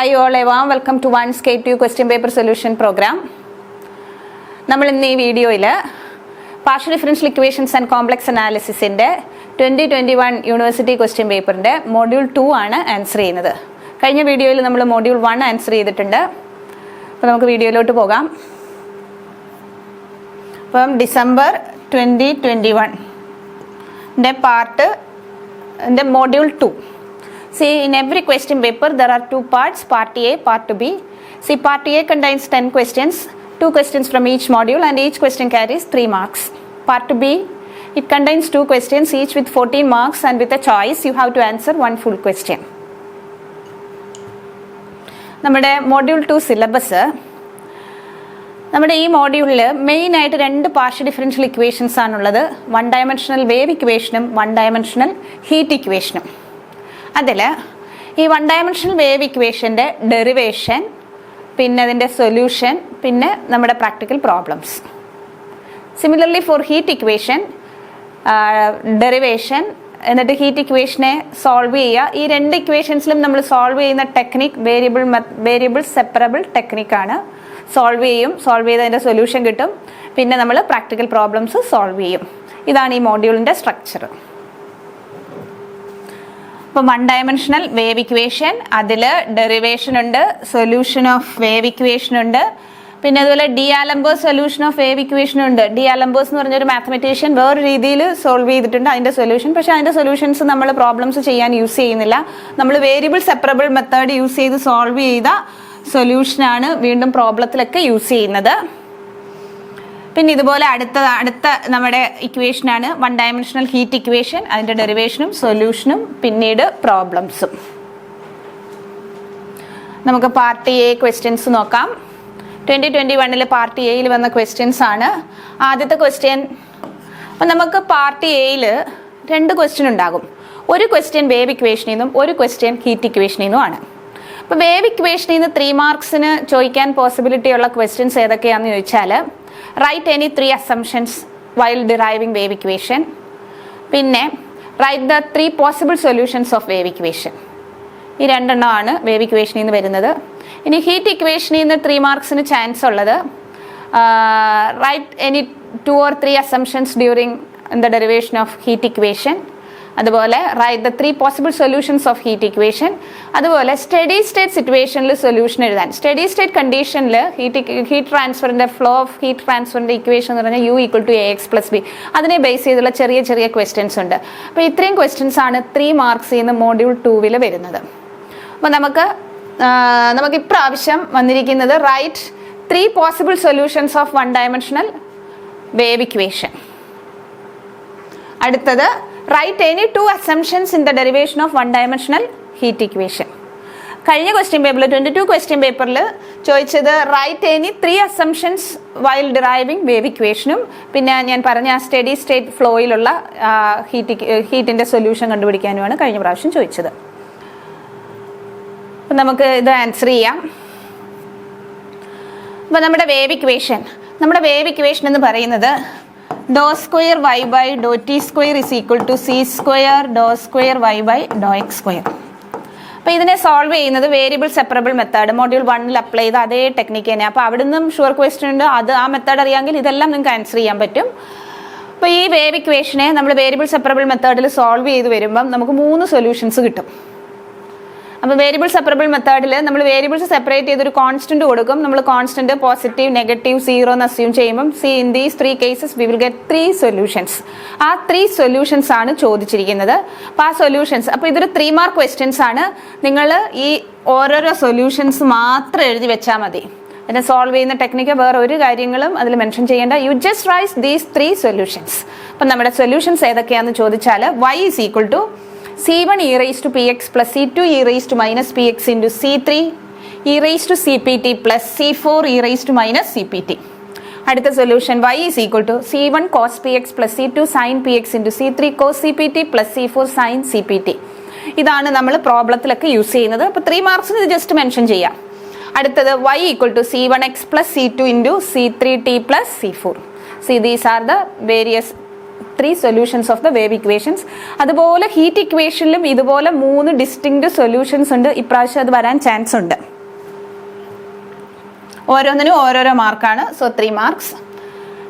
Hi all, a warm welcome to One's K2 question paper solution program. നമ്മൾ ഇന്ന് ഈ വീഡിയോയിൽ partial differential equations and complex അനാലിസിസിൻ്റെ 2021 university question പേപ്പറിൻ്റെ module 2 ആണ് ആൻസർ ചെയ്യുന്നത്. കഴിഞ്ഞ വീഡിയോയിൽ നമ്മൾ മോഡ്യൂൾ 1 ആൻസർ ചെയ്തിട്ടുണ്ട്. അപ്പോൾ നമുക്ക് വീഡിയോയിലോട്ട് പോകാം. അപ്പം December 2021 part module 2. See, in every question paper there are two parts, part A, part B. See, part A contains 10 questions, 2 questions from each module, and each question carries 3 marks. Part B, it contains 2 questions, each with 14 marks, and with a choice you have to answer one full question. നമ്മുടെ module 2 syllabus, നമ്മുടെ ഈ മോഡ്യൂളിൽ മെയിനായിട്ട് 2 partial differential equations ആണുള്ളത്. 1 dimensional wave ഇക്വേഷനും 1 dimensional heat ഇക്വേഷനും. അതിൽ ഈ 1 ഡയമെൻഷണൽ വേവ് ഇക്വേഷൻ്റെ ഡെറിവേഷൻ, പിന്നെ അതിൻ്റെ സൊല്യൂഷൻ, പിന്നെ നമ്മുടെ practical problems. Similarly for heat equation, derivation, എന്നിട്ട് ഹീറ്റ് ഇക്വേഷനെ സോൾവ് ചെയ്യുക. ഈ 2 ഇക്വേഷൻസിലും നമ്മൾ സോൾവ് ചെയ്യുന്ന ടെക്നിക് വേരിയബിൾ സെപ്പറബിൾ ടെക്നിക്കാണ്. സോൾവ് ചെയ്ത് അതിൻ്റെ സൊല്യൂഷൻ കിട്ടും. പിന്നെ നമ്മൾ പ്രാക്ടിക്കൽ പ്രോബ്ലംസ് സോൾവ് ചെയ്യും. ഇതാണ് ഈ മോഡ്യൂളിൻ്റെ സ്ട്രക്ചർ. ഇപ്പോൾ 1 ഡയമെൻഷണൽ വേവ് ഇക്വേഷൻ, അതിൽ ഡെറിവേഷൻ ഉണ്ട്, സൊല്യൂഷൻ ഓഫ് വേവ് ഇക്വേഷൻ ഉണ്ട്, പിന്നെ അതുപോലെ D'Alembert's solution of wave equation ഉണ്ട്. ഡി ആലംബേഴ്സ് എന്ന് പറഞ്ഞൊരു മാത്തമെറ്റീഷ്യൻ വേറെ രീതിയിൽ സോൾവ് ചെയ്തിട്ടുണ്ട് അതിൻ്റെ സൊല്യൂഷൻ. പക്ഷേ അതിൻ്റെ സൊല്യൂഷൻസ് നമ്മൾ പ്രോബ്ലംസ് ചെയ്യാൻ യൂസ് ചെയ്യുന്നില്ല. നമ്മൾ വേരിയബിൾ സെപ്പറബിൾ മെത്തേഡ് യൂസ് ചെയ്ത് സോൾവ് ചെയ്ത സൊല്യൂഷനാണ് വീണ്ടും പ്രോബ്ലത്തിലൊക്കെ യൂസ് ചെയ്യുന്നത്. പിന്നെ ഇതുപോലെ അടുത്ത നമ്മുടെ ഇക്വേഷനാണ് 1 ഡയമെൻഷണൽ ഹീറ്റ് ഇക്വേഷൻ. അതിൻ്റെ ഡെറിവേഷനും സൊല്യൂഷനും പിന്നീട് പ്രോബ്ലംസും. നമുക്ക് പാർട്ട് എ ക്വസ്റ്റ്യൻസ് നോക്കാം. 2021 പാർട്ട് എയിൽ വന്ന ക്വസ്റ്റ്യൻസ് ആണ്. ആദ്യത്തെ ക്വസ്റ്റ്യൻ, അപ്പം നമുക്ക് പാർട്ട് എയിൽ 2 ക്വസ്റ്റ്യൻ ഉണ്ടാകും. ഒരു ക്വസ്റ്റ്യൻ വേവ് ഇക്വേഷനിൽ നിന്നും ഒരു ക്വസ്റ്റ്യൻ ഹീറ്റ് ഇക്വേഷനിൽ നിന്നുമാണ്. അപ്പോൾ വേവ് ഇക്വേഷനിൽ നിന്ന് 3 മാർക്സിന് ചോദിക്കാൻ പോസിബിലിറ്റി ഉള്ള ക്വസ്റ്റ്യൻസ് ഏതൊക്കെയാണെന്ന് ചോദിച്ചാൽ, write any 3 assumptions while deriving wave equation. പിന്നെ write the 3 possible solutions of wave equation. ഈ 2 എണ്ണമാണ് വേവ് ഇക്വേഷനിൽ നിന്ന് വരുന്നത്. ഇനി ഹീറ്റ് ഇക്വേഷനിൽ നിന്ന് 3 മാർക്സിന് ചാൻസ് ഉള്ളത്, write any 2 or 3 assumptions during the derivation of heat equation. അതുപോലെ write the 3 possible solutions of heat equation. അതുപോലെ സ്റ്റഡി സ്റ്റേറ്റ് സിറ്റുവേഷനിൽ സൊല്യൂഷൻ എഴുതാൻ. സ്റ്റഡി സ്റ്റേറ്റ് കണ്ടീഷനിൽ ഹീറ്റ് ട്രാൻസ്ഫറിൻ്റെ ഫ്ലോ ഓഫ് ഹീറ്റ് ട്രാൻസ്ഫറിൻ്റെ ഇക്വേഷൻ എന്ന് പറഞ്ഞാൽ U = AX + B. അതിനെ ബേസ് ചെയ്തുള്ള ചെറിയ ക്വസ്റ്റ്യൻസ് ഉണ്ട്. അപ്പോൾ ഇത്രയും ക്വസ്റ്റ്യൻസ് ആണ് 3 മാർക്സ് ഇന്ന് മോഡ്യൂൾ 2 വരുന്നത്. അപ്പോൾ നമുക്ക് ഇപ്രാവശ്യം വന്നിരിക്കുന്നത് write 3 possible solutions of 1 dimensional wave equation. അടുത്തത് write any 2 assumptions in the derivation of 1 dimensional heat equation. കഴിഞ്ഞ ക്വസ്റ്റ്യൻ പേപ്പറിൽ 22 ക്വസ്റ്റ്യൻ പേപ്പറിൽ ചോദിച്ചത് write any 3 assumptions while deriving wave ഇക്വേഷനും പിന്നെ ഞാൻ പറഞ്ഞ സ്റ്റഡി സ്റ്റേറ്റ് ഫ്ലോയിലുള്ള ഹീറ്റിൻ്റെ സൊല്യൂഷൻ കണ്ടുപിടിക്കാനുമാണ് കഴിഞ്ഞ പ്രാവശ്യം ചോദിച്ചത്. അപ്പം നമുക്ക് ഇത് ആൻസർ ചെയ്യാം. അപ്പം നമ്മുടെ വേവ് ഇക്വേഷൻ എന്ന് പറയുന്നത് do square y by do t square is equal to c square do square y by do x square. അപ്പോൾ ഇതിനെ സോൾവ് ചെയ്യുന്നത് variable separable method module 1 apply ചെയ്ത അതേ ടെക്നിക്ക് തന്നെ. അപ്പോൾ അവിടെ നിന്നും ഷുവർ ക്വസ്റ്റ്യൻ ഉണ്ട്, ആ മെത്തേഡ് അറിയാമെങ്കിൽ ഇതെല്ലാം നിങ്ങൾക്ക് ആൻസർ ചെയ്യാൻ പറ്റും. അപ്പോൾ ഈ വേവ് ഇക്വേഷനെ നമ്മൾ വേരിയബിൾ സെപ്പറബിൾ മെത്തേഡിൽ സോൾവ് ചെയ്ത് വരുമ്പം നമുക്ക് 3 സൊല്യൂഷൻസ് കിട്ടും. അപ്പോൾ വേരിയബിൾ സെപ്പറബിൾ മെത്തേഡിൽ നമ്മൾ വേരിയബിൾസ് സെപ്പറേറ്റ് ചെയ്തൊരു കോൺസ്റ്റന്റ് കൊടുക്കും. നമ്മൾ കോൺസ്റ്റന്റ് പോസിറ്റീവ്, നെഗറ്റീവ്, 0 എന്ന് അസ്യൂം ചെയ്യുമ്പം in these 3 cases we will get 3 solutions. ആ 3 സൊല്യൂഷൻസ് ആണ് ചോദിച്ചിരിക്കുന്നത്. അപ്പോൾ ആ സൊല്യൂഷൻസ്, അപ്പോൾ ഇതൊരു 3 മാർക്ക് ക്വസ്റ്റ്യൻസ് ആണ്. നിങ്ങൾ ഈ ഓരോരോ സൊല്യൂഷൻസ് മാത്രം എഴുതി വെച്ചാൽ മതി. അതിനെ സോൾവ് ചെയ്യുന്ന ടെക്നിക്ക് വേറെ ഒരു കാര്യങ്ങളും അതിൽ മെൻഷൻ ചെയ്യേണ്ട. You just write these 3 solutions. അപ്പം നമ്മുടെ സൊല്യൂഷൻസ് ഏതൊക്കെയാണെന്ന് ചോദിച്ചാൽ y = C1 e raised to px plus C2 e raised to minus px into C3 e raised to cpt plus C4 e raised to minus cpt. അടുത്ത solution y = C1 cos px plus C2 sin px into C3 cos cpt plus C4 sin cpt. ഇതാണ് നമ്മൾ പ്രോബ്ലത്തിലൊക്കെ use ചെയ്യുന്നത്. അപ്പോൾ 3 മാർക്സിന് ഇത് just mention ചെയ്യാം. അടുത്തത് y = C1x plus C2 into C3t plus C4. See, these are the various 3 solutions of the wave equations. അതുപോലെ heat ഇക്വേഷനിലും ഇതുപോലെ 3 distinct solutions ഉണ്ട്. ഇപ്രാവശ്യം അത് വരാൻ ചാൻസ് ഉണ്ട്. ഓരോന്നിനും ഓരോരോ മാർക്കാണ്. So 3 marks.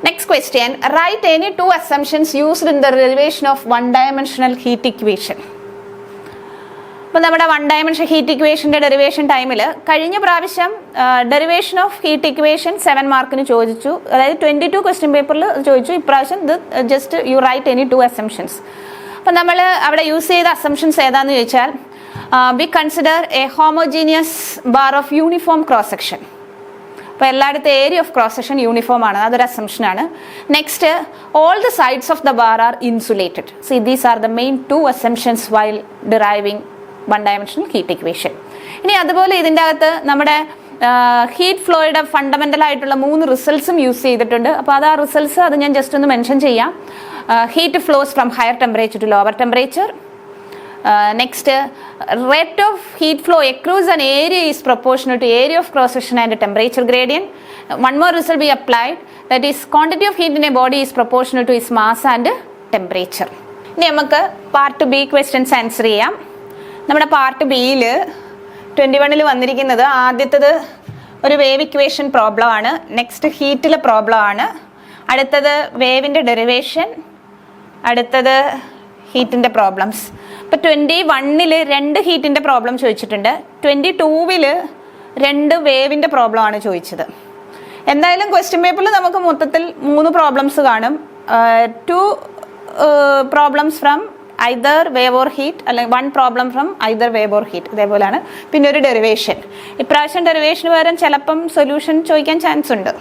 Next question, write any 2 assumptions used in the derivation of one-dimensional heat equation. അപ്പോൾ നമ്മുടെ 1-dimensional ഹീറ്റ് ഇക്വേഷൻ്റെ ഡെറിവേഷൻ ടൈമിൽ കഴിഞ്ഞ പ്രാവശ്യം ഡെറിവേഷൻ ഓഫ് ഹീറ്റ് ഇക്വേഷൻ 7 മാർക്കിന് ചോദിച്ചു, അതായത് 22 ക്വസ്റ്റ്യൻ പേപ്പറിൽ ചോദിച്ചു. ഇപ്രാവശ്യം ഇത് just you write any 2 assumptions. അപ്പം നമ്മൾ അവിടെ യൂസ് ചെയ്ത അസംഷൻസ് ഏതാണെന്ന് ചോദിച്ചാൽ we consider a homogeneous bar of uniform cross section. അപ്പോൾ എല്ലായിടത്തും area of cross section uniform ആണ്, അതൊരു അസംഷനാണ്. Next, all the sides of the bar are insulated. See these are the main 2 assumptions while deriving one-dimensional heat equation. ഇനി അതുപോലെ ഇതിൻ്റെ അകത്ത് നമ്മുടെ ഹീറ്റ് ഫ്ലോയുടെ ഫണ്ടമെൻ്റൽ ആയിട്ടുള്ള 3 റിസൾട്ട്സും യൂസ് ചെയ്തിട്ടുണ്ട്. അപ്പോൾ അത് ആ റിസൾട്ട്സ് അത് ഞാൻ ജസ്റ്റ് ഒന്ന് മെൻഷൻ ചെയ്യാം. Heat flows from higher temperature to lower temperature. Next, rate of heat flow across an area is proportional to area of cross section and temperature gradient. One more result we applied, that is quantity of heat in a body is proportional to its mass and temperature. ഇനി നമുക്ക് part B questions answer ചെയ്യാം. നമ്മുടെ part ബിയിൽ 21 വന്നിരിക്കുന്നത് ആദ്യത്തത് ഒരു wave equation problem ആണ്. Next ഹീറ്റിലെ problem ആണ്. അടുത്തത് വേവിൻ്റെ ഡെറിവേഷൻ. അടുത്തത് ഹീറ്റിൻ്റെ പ്രോബ്ലംസ്. ഇപ്പോൾ 21 2 ഹീറ്റിൻ്റെ പ്രോബ്ലം ചോദിച്ചിട്ടുണ്ട്. 22 2 വേവിൻ്റെ പ്രോബ്ലം ആണ് ചോദിച്ചത്. എന്തായാലും ക്വസ്റ്റ്യൻ പേപ്പറിൽ നമുക്ക് മൊത്തത്തിൽ 3 പ്രോബ്ലംസ് കാണും. 2 problems from either wave or heat, അല്ലെങ്കിൽ 1 problem from either wave or heat. ഇതേപോലെയാണ്. പിന്നെ ഒരു ഡെറിവേഷൻ. ഇപ്രാവശ്യം ഡെറിവേഷന് പകരം ചിലപ്പം സൊല്യൂഷൻ ചോദിക്കാൻ ചാൻസ് ഉണ്ട്.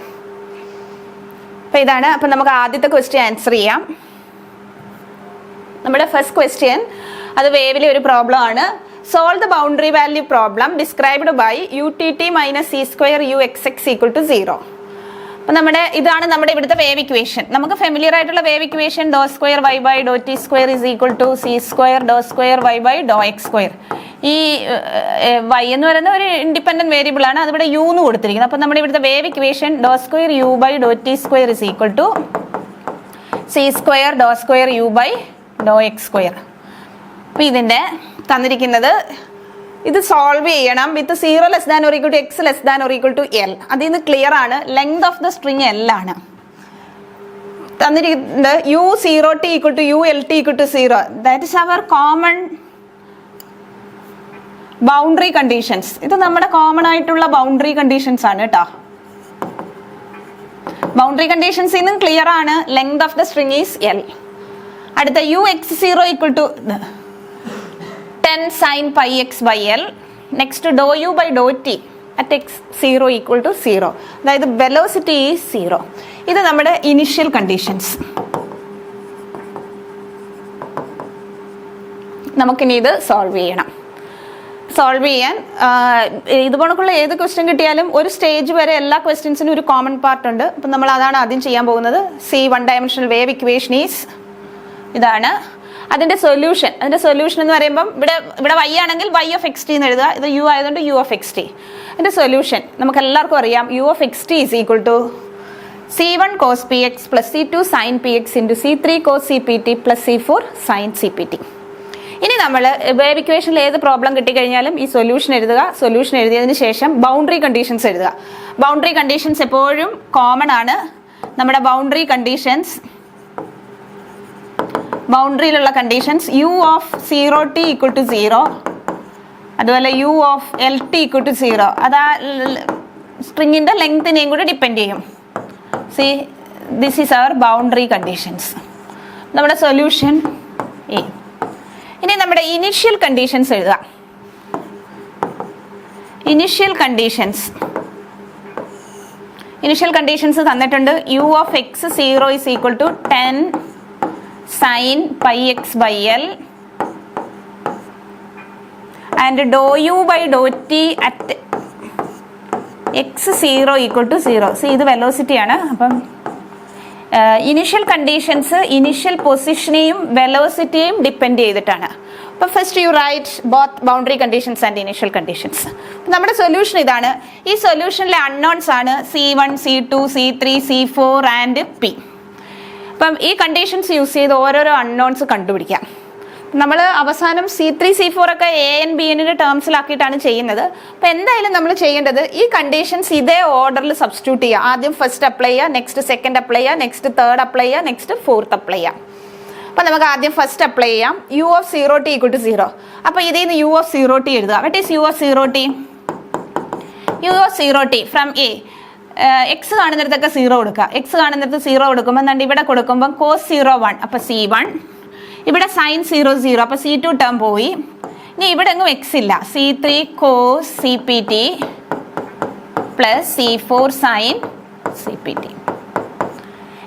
അപ്പോൾ ഇതാണ്. അപ്പം നമുക്ക് ആദ്യത്തെ ക്വസ്റ്റ്യൻ ആൻസർ ചെയ്യാം. നമ്മുടെ ഫസ്റ്റ് ക്വസ്റ്റ്യൻ അത് വേവിലെ ഒരു പ്രോബ്ലം ആണ്. Solve the boundary value problem described by UTT - C² UXX = 0. അപ്പം ഇതാണ് നമ്മുടെ ഇവിടുത്തെ വേവ് ഇക്വേഷൻ. നമുക്ക് ഫെമിലിയർ ആയിട്ടുള്ള wave equation ∂² y/∂t² = C² ∂² y/∂x². ഈ y എന്ന് പറയുന്ന ഒരു ഇൻഡിപെൻഡന്റ് വേരിയബിൾ ആണ്, അതിവിടെ u എന്ന് കൊടുത്തിരിക്കുന്നത്. അപ്പം നമ്മുടെ ഇവിടുത്തെ wave equation ∂² u/∂t² = C² ∂² u/∂x². അപ്പം ഇതിൻ്റെ തന്നിരിക്കുന്നത് ഇത് സോൾവ് ചെയ്യണം with 0 less than or equal to x less than or equal to L. അതിൽ നിന്ന് ക്ലിയർ ആണ്. Length of the string L ആണ് തന്നിരിക്കുന്നത്. u0t = ULT = 0. That is our common boundary conditions. ഇത് നമ്മുടെ കോമൺ ആയിട്ടുള്ള ബൗണ്ടറി കണ്ടീഷൻസ് ആണ് കേട്ടോ. ബൗണ്ടറി കണ്ടീഷൻസിൽ നിന്നും ക്ലിയർ ആണ്. Length of the string is L. അടുത്ത ux0 = 10 sin πx/L. Next ∂u/∂t at x0 = 0. അതായത് വെലോസിറ്റി ഈസ് 0. ഇത് നമ്മുടെ ഇനിഷ്യൽ കണ്ടീഷൻസ്. നമുക്കിനി ഇത് സോൾവ് ചെയ്യണം. സോൾവ് ചെയ്യാൻ ഇതുപോലുള്ള ഏത് ക്വസ്റ്റ്യൻ കിട്ടിയാലും ഒരു സ്റ്റേജ് വരെ എല്ലാ ക്വസ്റ്റ്യൻസിനും ഒരു കോമൺ പാർട്ട് ഉണ്ട്. അപ്പം നമ്മൾ അതാണ് ആദ്യം ചെയ്യാൻ പോകുന്നത്. one-dimensional വേവ് ഇക്വേഷൻ ഈസ് ഇതാണ്. അതിൻ്റെ സൊല്യൂഷൻ എന്ന് പറയുമ്പം ഇവിടെ y ആണെങ്കിൽ y(x t) എന്ന് എഴുതുക. ഇത് u ആയതുകൊണ്ട് u(x t). അതിൻ്റെ സൊല്യൂഷൻ നമുക്ക് എല്ലാവർക്കും അറിയാം. u(x t) = C1 cos px + C2 sin px × C3 cos cpt + C4 sin cpt. ഇനി നമ്മൾ വേവ് ഇക്വേഷനിൽ ഏത് പ്രോബ്ലം കിട്ടിക്കഴിഞ്ഞാലും ഈ സൊല്യൂഷൻ എഴുതുക. സൊല്യൂഷൻ എഴുതിയതിന് ശേഷം ബൗണ്ടറി കണ്ടീഷൻസ് എഴുതുക. ബൗണ്ടറി കണ്ടീഷൻസ് എപ്പോഴും കോമൺ ആണ്. നമ്മുടെ ബൗണ്ടറിയിലുള്ള കണ്ടീഷൻസ് u(0t) = 0, അതുപോലെ u(LT) = 0. അത് ആ സ്ട്രിങ്ങിൻ്റെ ലെങ്തിനെയും കൂടി ഡിപ്പെൻഡ് ചെയ്യും. See this is our boundary conditions. നമ്മുടെ സൊല്യൂഷൻ എ. ഇനി നമ്മുടെ ഇനിഷ്യൽ കണ്ടീഷൻസ് എഴുതാം. ഇനിഷ്യൽ കണ്ടീഷൻസ് തന്നിട്ടുണ്ട്. u(x0) = 10 sin πx/L and ∂u/∂t at x0 = 0. See ഇത് വെലോസിറ്റി ആണ്. അപ്പം ഇനിഷ്യൽ കണ്ടീഷൻസ് ഇനിഷ്യൽ പൊസിഷനെയും വെലോസിറ്റിയെയും ഡിപ്പെൻഡ് ചെയ്തിട്ടാണ്. അപ്പം first you write both boundary conditions and initial conditions. നമ്മുടെ സൊല്യൂഷൻ ഇതാണ്. ഈ സൊല്യൂഷനിലെ അൺനോൺസ് ആണ് C1, C2, C3, C4 and P. അപ്പം ഈ കണ്ടീഷൻസ് യൂസ് ചെയ്ത് ഓരോരോ അൺനോൺസ് കണ്ടുപിടിക്കാം. നമ്മൾ അവസാനം C3 C4 ഒക്കെ AN/BN ടേംസിലാക്കിയിട്ടാണ് ചെയ്യുന്നത്. അപ്പോൾ എന്തായാലും നമ്മൾ ചെയ്യേണ്ടത് ഈ കണ്ടീഷൻസ് ഇതേ ഓർഡറിൽ സബ്സ്റ്റിറ്റ്യൂട്ട് ചെയ്യുക. ആദ്യം ഫസ്റ്റ് അപ്ലൈ ചെയ്യുക, നെക്സ്റ്റ് സെക്കൻഡ് അപ്ലൈ ചെയ്യുക, നെക്സ്റ്റ് തേർഡ് അപ്ലൈ ചെയ്യുക, നെക്സ്റ്റ് ഫോർത്ത് അപ്ലൈ ചെയ്യാം. അപ്പോൾ നമുക്ക് ആദ്യം ഫസ്റ്റ് അപ്ലൈ ചെയ്യാം. U(0t) = 0. അപ്പോൾ ഇതിൽ നിന്ന് U(0t) എഴുതുക. What is U(0t)? U(0t) from A. X കാണുന്നിടത്തൊക്കെ 0 കൊടുക്കുക. എക്സ് കാണുന്നിടത്ത് 0 കൊടുക്കുമ്പോൾ എന്താണ്ട് ഇവിടെ കൊടുക്കുമ്പോൾ cos 0 1, അപ്പോൾ C1. ഇവിടെ sin 0 0, അപ്പോൾ C2 ടേം പോയി. ഇനി ഇവിടെ എങ്ങും എക്സ് ഇല്ല. C3 cos CPT plus C4 sin CPT.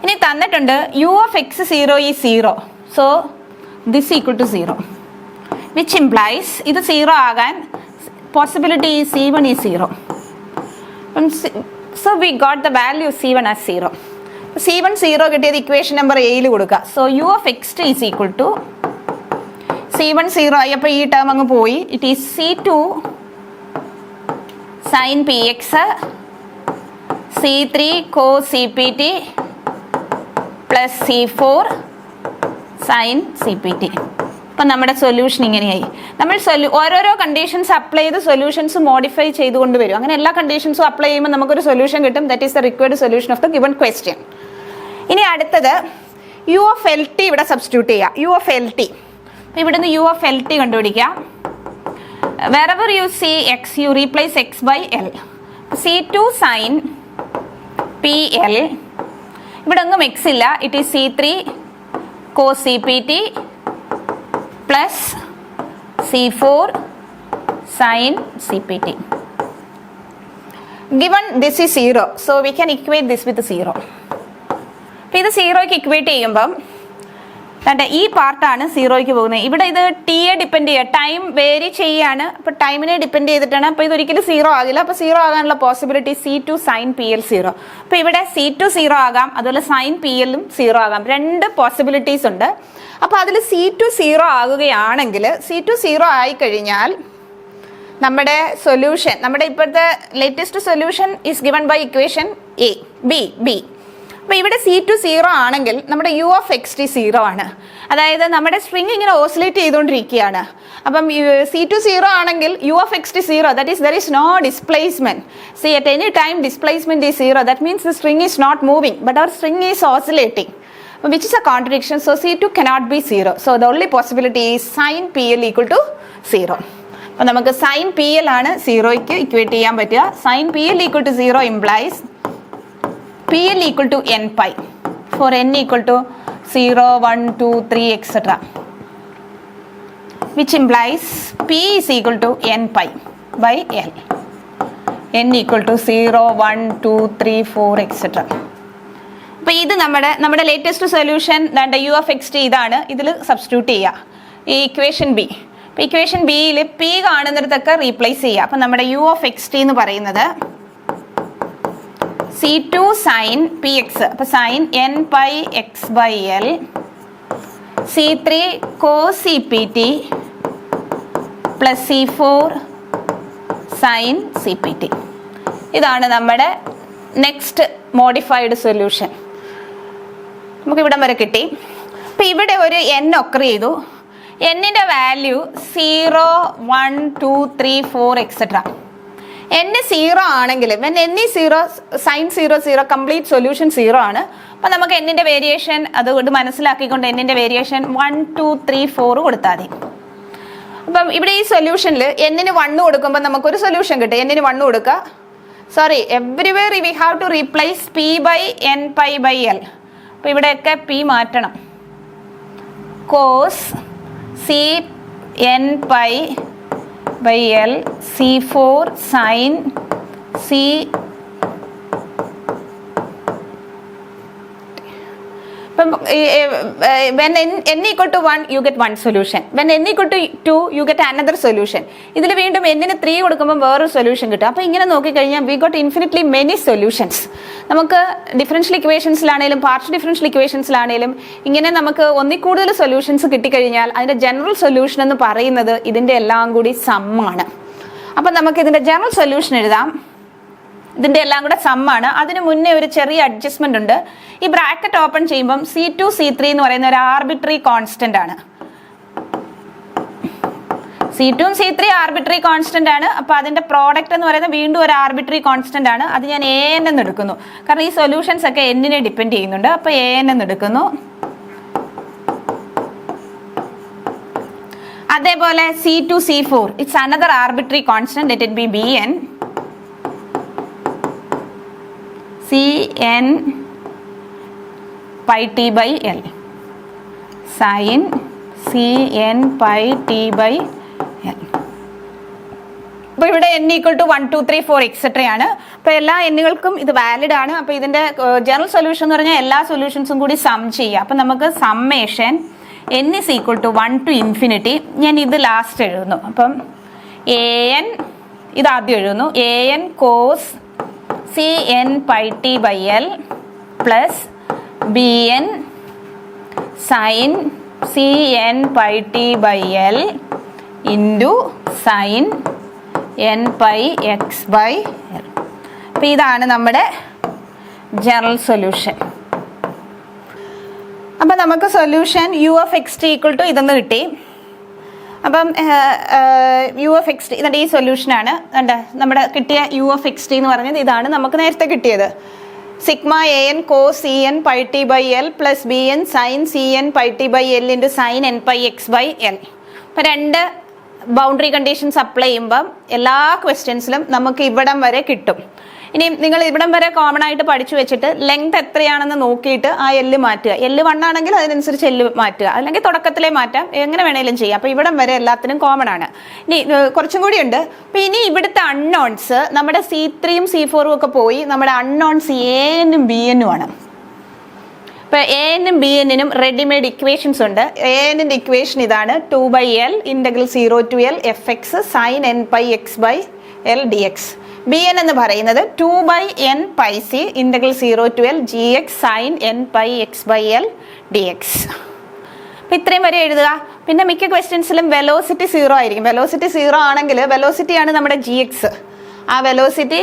ഇനി തന്നിട്ടുണ്ട് U(x0) is 0. So this equal to 0, which implies ഇത് 0 ആകാൻ possibility is C1 is 0. So we got the value C1 as 0. C1 0 കിട്ടിയത് ഇക്വേഷൻ നമ്പർ എയിൽ കൊടുക്കുക. So U(x2) is equal to C1 0 ആയി, അപ്പോൾ ഈ ടേം അങ്ങ് പോയി. It is C2 sin PX C3 cos CPT plus C4 sin CPT. അപ്പം നമ്മുടെ സൊല്യൂഷൻ ഇങ്ങനെയായി. നമ്മൾ ഓരോരോ കണ്ടീഷൻസ് അപ്ലൈ ചെയ്ത് സൊല്യൂഷൻസ് മോഡിഫൈ ചെയ്തുകൊണ്ട് വരും. അങ്ങനെ എല്ലാ കണ്ടീഷൻസും അപ്ലൈ ചെയ്യുമ്പോൾ നമുക്കൊരു സൊല്യൂഷൻ കിട്ടും. That is the required solution of the given question. ഇനി അടുത്തത് U(LT) ഇവിടെ സബ്സ്റ്റിറ്റ്യൂട്ട് ചെയ്യുക. U(LT) ഇവിടുന്ന് U(LT) കണ്ടുപിടിക്കുക. wherever you see x, you replace x by L. C2 sin PL, ഇവിടെ ഒന്നും x ഇല്ല. It is C3 cos CPT plus C4 sin CPT. given this is 0, so we can equate this with 0. അപ്പോൾ ഇത് 0ക്ക് equate ചെയ്യുമ്പം ഈ പാർട്ടാണ് 0ക്ക് പോകുന്നത്. ഇവിടെ ഇത് ടിയെ ഡിപ്പെൻഡ് ചെയ്യുക, ടൈം വേരി ചെയ്യാണ്. അപ്പോൾ ടൈമിനെ ഡിപ്പെൻഡ് ചെയ്തിട്ടാണ്. അപ്പോൾ ഇതൊരിക്കലും 0 ആകില്ല. അപ്പോൾ 0 ആകാനുള്ള പോസിബിലിറ്റി C2 sin PL 0. അപ്പോൾ ഇവിടെ C2 0 ആകാം, അതുപോലെ sin PL-ഉം 0 ആകാം. രണ്ട് പോസിബിലിറ്റീസ് ഉണ്ട്. അപ്പോൾ അതിൽ C2 0 ആകുകയാണെങ്കിൽ, C2 0 ആയിക്കഴിഞ്ഞാൽ നമ്മുടെ സൊല്യൂഷൻ, നമ്മുടെ ഇപ്പോഴത്തെ latest solution is given by equation A, B. അപ്പോൾ ഇവിടെ C2 0 ആണെങ്കിൽ നമ്മുടെ U(x_t) 0 ആണ്. അതായത് നമ്മുടെ സ്ട്രിങ് ഇങ്ങനെ ഓസിലേറ്റ് ചെയ്തുകൊണ്ടിരിക്കുകയാണ്. അപ്പം C2 0 ആണെങ്കിൽ U(x_t) 0, that is there is no displacement. See at any time displacement is 0, that means the string is not moving but our string is oscillating, which is a contradiction. So C2 cannot be 0. So the only possibility is sin PL equal to 0. അപ്പോൾ നമുക്ക് sin PL ആണ് 0ക്ക് equate ചെയ്യാൻ പറ്റുക. sin PL equal to 0 implies PL equal to n pi for n equal to 0, 1, 2, 3, etc. which implies P is equal to n pi by L. n equal to 0, 1, 2, 3, 4, etc. അപ്പോൾ ഇത് നമ്മുടെ latest solution U(x_t) ഇതാണ്. ഇതിൽ substitute ചെയ്യുക ഈ equation B. അപ്പോൾ equation ബിയിൽ P കാണുന്നിടത്തൊക്കെ replace ചെയ്യുക. അപ്പം നമ്മുടെ U(x_t) എന്ന് പറയുന്നത് C2 sin PX, അപ്പോൾ sin n pi x by L, C3 cos CPT plus C4 sin CPT. ഇതാണ് നമ്മുടെ നെക്സ്റ്റ് മോഡിഫൈഡ് സൊല്യൂഷൻ. നമുക്ക് ഇവിടം വരെ കിട്ടി. അപ്പോൾ ഇവിടെ ഒരു n ഒക്കർ ചെയ്തു. എന്നിൻ്റെ വാല്യൂ 0, 1, 2, 3, 4, etc. n 0 ആണെങ്കിൽ n is 0, sin 0 0, complete solution 0 ആണ്. അപ്പോൾ നമുക്ക് എന്നിൻ്റെ വേരിയേഷൻ അതുകൊണ്ട് മനസ്സിലാക്കിക്കൊണ്ട് എന്നിൻ്റെ വേരിയേഷൻ 1, 2, 3, 4 കൊടുത്താൽ മതി. അപ്പം ഇവിടെ ഈ സൊല്യൂഷനിൽ എന്നിന് 1 കൊടുക്കുമ്പോൾ നമുക്കൊരു സൊല്യൂഷൻ കിട്ടും. എന്നിന് 1 കൊടുക്കുക. Sorry, everywhere we have to replace P by n pi by L. അപ്പോൾ ഇവിടെയൊക്കെ P മാറ്റണം. cos C n pi by L, C4 sin C when n equal to 1 you get one solution, when n equal to 2 you get another solution. ഇതിൽ വീണ്ടും n-ന് 3 കൊടുക്കുമ്പോൾ വേറൊരു solution കിട്ടും. അപ്പോൾ ഇങ്ങനെ നോക്കിക്കഴിഞ്ഞാൽ we got infinitely many solutions. നമുക്ക് differential ഇക്വേഷൻസിലാണെങ്കിലും partial differential ഇക്വേഷൻസിലാണെങ്കിലും ഇങ്ങനെ നമുക്ക് ഒന്നിൽ കൂടുതൽ സൊല്യൂഷൻസ് കിട്ടിക്കഴിഞ്ഞാൽ അതിൻ്റെ ജനറൽ സൊല്യൂഷൻ എന്ന് പറയുന്നത് ഇതിൻ്റെ എല്ലാം കൂടി സമ്മാണ്. അപ്പം നമുക്ക് ഇതിൻ്റെ ജനറൽ സൊല്യൂഷൻ എഴുതാം. ഇതിൻ്റെ എല്ലാം കൂടെ സമ്മാണ്. അതിന് മുന്നേ ഒരു ചെറിയ അഡ്ജസ്റ്റ്മെൻ്റ് ഉണ്ട്. ഈ ബ്രാക്കറ്റ് ഓപ്പൺ ചെയ്യുമ്പം C2 C3 എന്ന് പറയുന്ന ഒരു ആർബിട്രറി കോൺസ്റ്റൻ്റ് ആണ്. C2 C3 ആർബിട്രറി കോൺസ്റ്റന്റ് ആണ്. അപ്പോൾ അതിന്റെ പ്രോഡക്റ്റ് എന്ന് പറയുന്നത് വീണ്ടും ഒരു ആർബിട്രറി കോൺസ്റ്റന്റ് ആണ്. അത് ഞാൻ an എന്ന് എടുക്കുന്നു, കാരണം ഈ സൊല്യൂഷൻസ് ഒക്കെ n-നെ ഡിപ്പെൻഡ് ചെയ്യുന്നുണ്ട്. അപ്പോൾ an എന്ന് എടുക്കുന്നു. അതേപോലെ C2 C4 it's another arbitrary constant, let it be bn. Cn pi t by l sin Cn pi t by l. അപ്പോൾ ഇവിടെ n = 1 2 3 4 എക്സെട്ര ആണ്. അപ്പോൾ എല്ലാ n-കൾക്കും ഇത് വാലിഡ് ആണ്. അപ്പോൾ ഇതിന്റെ ജനറൽ സൊല്യൂഷൻ എന്ന് പറഞ്ഞാൽ എല്ലാ സൊല്യൂഷൻസും കൂടി സം ചെയ്യുക. അപ്പോൾ നമുക്ക് സമ്മേഷൻ n = 1 to infinity. ഞാൻ ഇത് ലാസ്റ്റ് എഴുതുന്നു. അപ്പം an ഇത് ആദ്യം എഴുതുന്നു. an cos Cn pi t by l plus bn sin Cn pi t by l into sin n pi x by l. അപ്പോൾ ഇതാണ് നമ്മുടെ ജനറൽ സൊല്യൂഷൻ. അപ്പം നമുക്ക് സൊല്യൂഷൻ u(x t) ഇതെന്ന് കിട്ടി. അപ്പം u(x t) ഇതിൻ്റെ ഈ സൊല്യൂഷനാണ്. നമ്മുടെ കിട്ടിയ u(x t) എന്ന് പറഞ്ഞത് ഇതാണ് നമുക്ക് നേരത്തെ കിട്ടിയത്. Sigma an cos Cn pi t by l plus bn sin Cn pi t by l into sin n pi x by l. അപ്പം രണ്ട് ബൗണ്ടറി കണ്ടീഷൻസ് അപ്ലൈ ചെയ്യുമ്പം എല്ലാ ക്വസ്റ്റ്യൻസിലും നമുക്ക് ഇവിടം വരെ കിട്ടും. ഇനി നിങ്ങൾ ഇവിടം വരെ കോമൺ ആയിട്ട് പഠിച്ചു വെച്ചിട്ട് ലെങ്ത് എത്രയാണെന്ന് നോക്കിയിട്ട് ആ എല്ല് മാറ്റുക. എല്ല് 1 ആണെങ്കിൽ അതിനനുസരിച്ച് എല്ല് മാറ്റുക, അല്ലെങ്കിൽ തുടക്കത്തിലേ മാറ്റാം, എങ്ങനെ വേണേലും ചെയ്യാം. അപ്പോൾ ഇവിടം വരെ എല്ലാത്തിനും കോമൺ ആണ്. ഇനി കുറച്ചും കൂടി ഉണ്ട്. അപ്പോൾ ഇനി ഇവിടുത്തെ അൺനോൺസ് നമ്മുടെ C3 C4 ഒക്കെ പോയി നമ്മുടെ അൺനോൺസ് an-ഉം bn-ഉം ആണ്. ഇപ്പോൾ an-നും bn-നും റെഡിമെയ്ഡ് ഇക്വേഷൻസ് ഉണ്ട്. an-ന്റെ ഇക്വേഷൻ ഇതാണ്, 2/l integral 0 to l fx sin n pi x by l dx. bn എന്ന് പറയുന്നത് 2/n pi c integral 0 to l gx sin n pi x by l dx. അപ്പം ഇത്രയും വരെ എഴുതുക. പിന്നെ മിക്ക ക്വസ്റ്റ്യൻസിലും വെലോസിറ്റി 0 ആയിരിക്കും. വെലോസിറ്റി 0 ആണെങ്കിൽ വെലോസിറ്റിയാണ് നമ്മുടെ gx. ആ വെലോസിറ്റി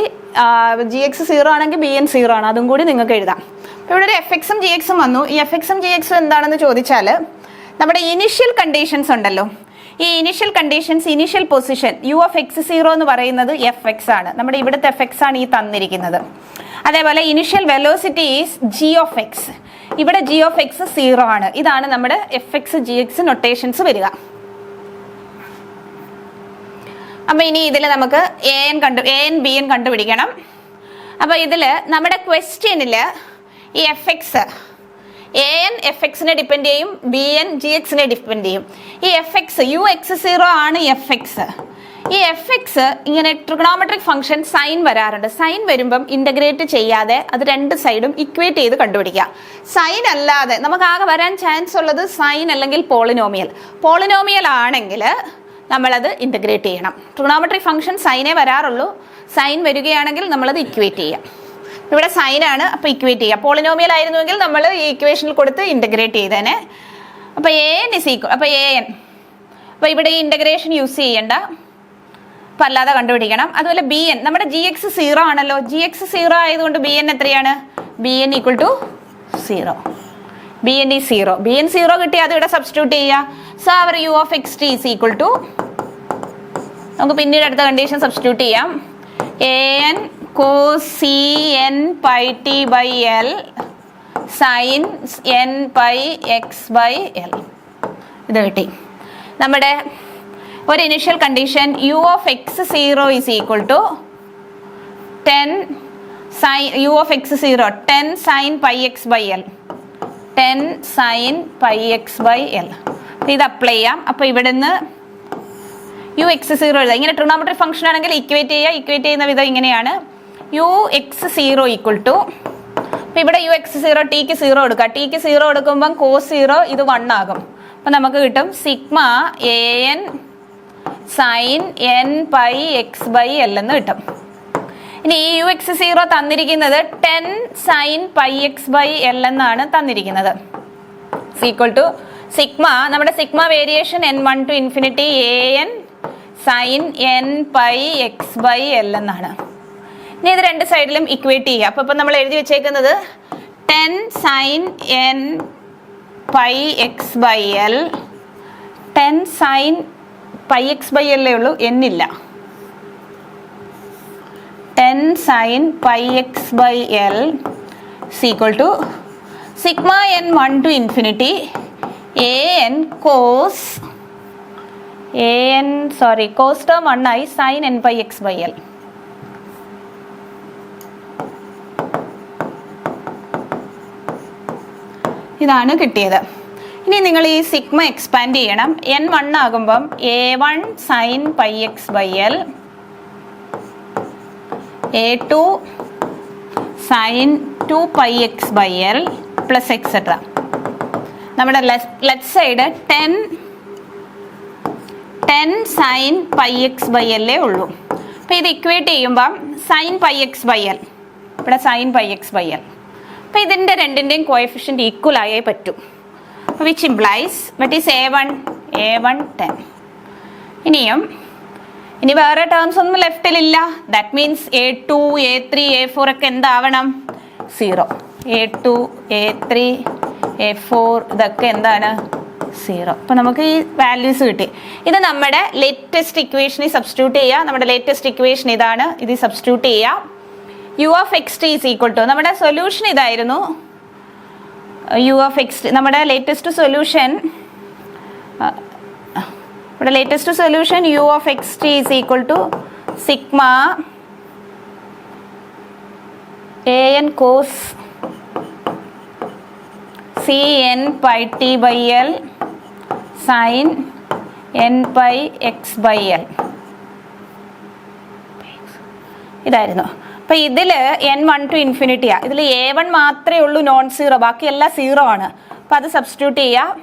gx 0 ആണെങ്കിൽ bn 0 ആണ്. അതും കൂടി നിങ്ങൾക്ക് എഴുതാം. അപ്പോൾ ഇവിടെ ഒരു fx-ഉം gx-ഉം വന്നു. ഈ fx-ഉം gx-ഉം എന്താണെന്ന് ചോദിച്ചാൽ നമ്മുടെ ഇനിഷ്യൽ കണ്ടീഷൻസ് ഉണ്ടല്ലോ, ഈ initial conditions, initial position u(x0) എന്ന് പറയുന്നത് fx ആണ്. നമ്മുടെ ഇവിടുത്തെ fx ആണ് ഈ തന്നിരിക്കുന്നത്. അതേപോലെ ഇനിഷ്യൽ വെലോസിറ്റി ഈസ് g(x). ഇവിടെ g(x) 0 ആണ്. ഇതാണ് നമ്മുടെ fx gx നൊട്ടേഷൻസ് വരിക. അപ്പോൾ ഇനി ഇതിൽ നമുക്ക് an bn കണ്ടുപിടിക്കണം. അപ്പോൾ ഇതിൽ നമ്മുടെ ക്വസ്റ്റ്യനിൽ ഈ fx an fx-നെ ഡിപ്പെൻഡ് ചെയ്യും, bn gx-നെ ഡിപ്പെൻഡ് ചെയ്യും. ഈ fx u(x0) ആണ് fx. ഈ fx ഇങ്ങനെ ട്രിഗണോമെട്രിക് ഫംഗ്ഷൻ സൈൻ വരാറുണ്ട്. സൈൻ വരുമ്പം ഇൻ്റഗ്രേറ്റ് ചെയ്യാതെ അത് രണ്ട് സൈഡും ഇക്വേറ്റ് ചെയ്ത് കണ്ടുപിടിക്കുക. സൈൻ അല്ലാതെ നമുക്ക് ആകെ വരാൻ ചാൻസ് ഉള്ളത് സൈൻ അല്ലെങ്കിൽ പോളിനോമിയൽ. പോളിനോമിയൽ ആണെങ്കിൽ നമ്മളത് ഇൻ്റഗ്രേറ്റ് ചെയ്യണം. ട്രിഗണോമെട്രിക് ഫംഗ്ഷൻ സൈനേ വരാറുള്ളൂ. സൈൻ വരികയാണെങ്കിൽ നമ്മളത് ഇക്വേറ്റ് ചെയ്യാം. ഇവിടെ സൈനാണ്, അപ്പോൾ ഇക്വേറ്റ് ചെയ്യുക. പോളിനോമിയൽ ആയിരുന്നുവെങ്കിൽ നമ്മൾ ഈ ഇക്വേഷനിൽ കൊടുത്ത് ഇൻ്റഗ്രേറ്റ് ചെയ്തേനെ. അപ്പോൾ an അപ്പോൾ ഇവിടെ ഈ ഇൻ്റഗ്രേഷൻ യൂസ് ചെയ്യേണ്ട, അപ്പം അല്ലാതെ കണ്ടുപിടിക്കണം. അതുപോലെ bn, നമ്മുടെ gx 0 ആണല്ലോ. gx 0 ആയതുകൊണ്ട് bn എത്രയാണ്? bn = 0. bn is 0. bn 0 കിട്ടിയാൽ അത് ഇവിടെ സബ്സ്റ്റിറ്റ്യൂട്ട് ചെയ്യുക. സോ അവർ u(x t) = നമുക്ക് പിന്നീട് അടുത്ത കണ്ടീഷൻ സബ്സ്റ്റിറ്റ്യൂട്ട് ചെയ്യാം. an cos Cn pi t by l sin n pi x by l. ഇത് കിട്ടി. നമ്മുടെ ഒരു initial condition u(x0) = 10 sin pi x by l 10 sin pi x by l. ഇത് അപ്ലൈ ചെയ്യാം. അപ്പോൾ ഇവിടുന്ന് u(x0) എഴുതാം. ഇങ്ങനെ ട്രിഗണോമെട്രിക് ഫംഗ്ഷൻ ആണെങ്കിൽ ഇക്വേറ്റ് ചെയ്യുന്ന വിധം ഇങ്ങനെയാണ്. u(x0) = അപ്പോൾ ഇവിടെ u(x0) t-ക്ക് 0 കൊടുക്കുക. t-ക്ക് 0 കൊടുക്കുമ്പം cos 0 ഇത് 1 ആകും. അപ്പം നമുക്ക് കിട്ടും sigma an sin n pi x by l എന്ന് കിട്ടും. ഇനി ഈ u(x0) തന്നിരിക്കുന്നത് 10 sin pi x by l എന്നാണ് തന്നിരിക്കുന്നത്. = സിഗ്മ, നമ്മുടെ sigma variation n1 to infinity an sin n pi x by l എന്നാണ്. ഇനി ഇത് രണ്ട് സൈഡിലും ഇക്വേറ്റ് ചെയ്യുക. അപ്പോൾ ഇപ്പം നമ്മൾ എഴുതി വെച്ചേക്കുന്നത് 10 sin n pi x by l 10 sin pi X by എല്ലേ ഉള്ളൂ, n ഇല്ല. 10 sin pi x by L is equal to sigma n 1 to infinity an cos term 1 ആയി sin n pi x by L. ഇതാണ് കിട്ടിയത്. ഇനി നിങ്ങൾ ഈ sigma expand ചെയ്യണം. n 1 ആകുമ്പം a1 sin pi x by L, a2 sin 2 pi x by L plus etc. നമ്മുടെ left side 10 sin pi x by L ഉള്ളൂ. അപ്പോൾ ഇത് ഇക്വേറ്റ് ചെയ്യുമ്പം sin pi x by L, ഇവിടെ sin pi x by L. അപ്പോൾ ഇതിൻ്റെ രണ്ടിൻ്റെയും coefficient equal ആയേ പറ്റൂ. Which implies what is a1 10. ഇനി വേറെ ടേംസ് ഒന്നും ലെഫ്റ്റിലില്ല. That means a2 a3 a4 ഒക്കെ എന്താവണം? 0. a2 a3 a4 ഇതൊക്കെ എന്താണ്? 0. അപ്പോൾ നമുക്ക് ഈ വാല്യൂസ് കിട്ടി. ഇത് നമ്മുടെ ലേറ്റസ്റ്റ് ഇക്വേഷനിൽ സബ്സ്റ്റിറ്റ്യൂട്ട് ചെയ്യുക. നമ്മുടെ ലേറ്റസ്റ്റ് ഇക്വേഷൻ ഇതാണ്. ഇത് സബ്സ്റ്റിറ്റ്യൂട്ട് ചെയ്യുക. u of xt is equal to, നമ്മുടെ സൊല്യൂഷൻ ഇതായിരുന്നു. u of xt നമ്മുടെ latest solution u of xt is equal to sigma an cos cn pi t by L sin n pi x by L ഇതായിരുന്നു. അപ്പോൾ ഇതിൽ n1 to ഇൻഫിനിറ്റിയാണ്. ഇതിൽ a1 മാത്രമേ ഉള്ളൂ non zero, ബാക്കി എല്ലാം സീറോ ആണ്. അപ്പോൾ അത് സബ്സ്റ്റിറ്റ്യൂട്ട് ചെയ്യുക.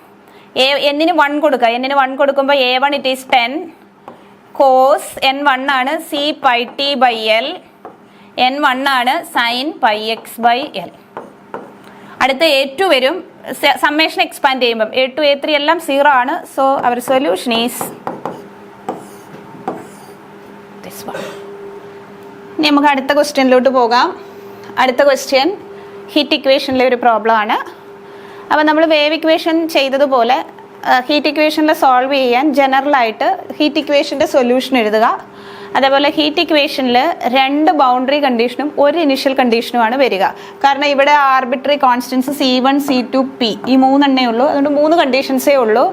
n-ന് 1 കൊടുക്കുക. n-ന് 1 കൊടുക്കുമ്പോൾ a1 it is 10 cos n1 ആണ് c pi t by L, n1 ആണ് sin pi x by L. അടുത്ത a2 വരും. സമ്മേഷൻ എക്സ്പാൻഡ് ചെയ്യുമ്പം a2 a3 എല്ലാം സീറോ ആണ്. So our solution is this one. ഇനി നമുക്ക് അടുത്ത ക്വസ്റ്റ്യനിലോട്ട് പോകാം. അടുത്ത ക്വസ്റ്റ്യൻ ഹീറ്റ് ഇക്വേഷനിലെ ഒരു പ്രോബ്ലം ആണ്. അപ്പോൾ നമ്മൾ വേവ് ഇക്വേഷൻ ചെയ്തതുപോലെ ഹീറ്റ് ഇക്വേഷനിൽ സോൾവ് ചെയ്യാൻ ജനറലായിട്ട് ഹീറ്റ് ഇക്വേഷൻ്റെ സൊല്യൂഷൻ എഴുതുക. അതേപോലെ ഹീറ്റ് ഇക്വേഷനിൽ 2 ബൗണ്ടറി കണ്ടീഷനും ഒരു ഇനിഷ്യൽ കണ്ടീഷനുമാണ് വരിക. കാരണം ഇവിടെ arbitrary constants C1 C2 P ഈ 3 എണ്ണേ ഉള്ളൂ. അതുകൊണ്ട് 3 കണ്ടീഷൻസേ ഉള്ളൂ.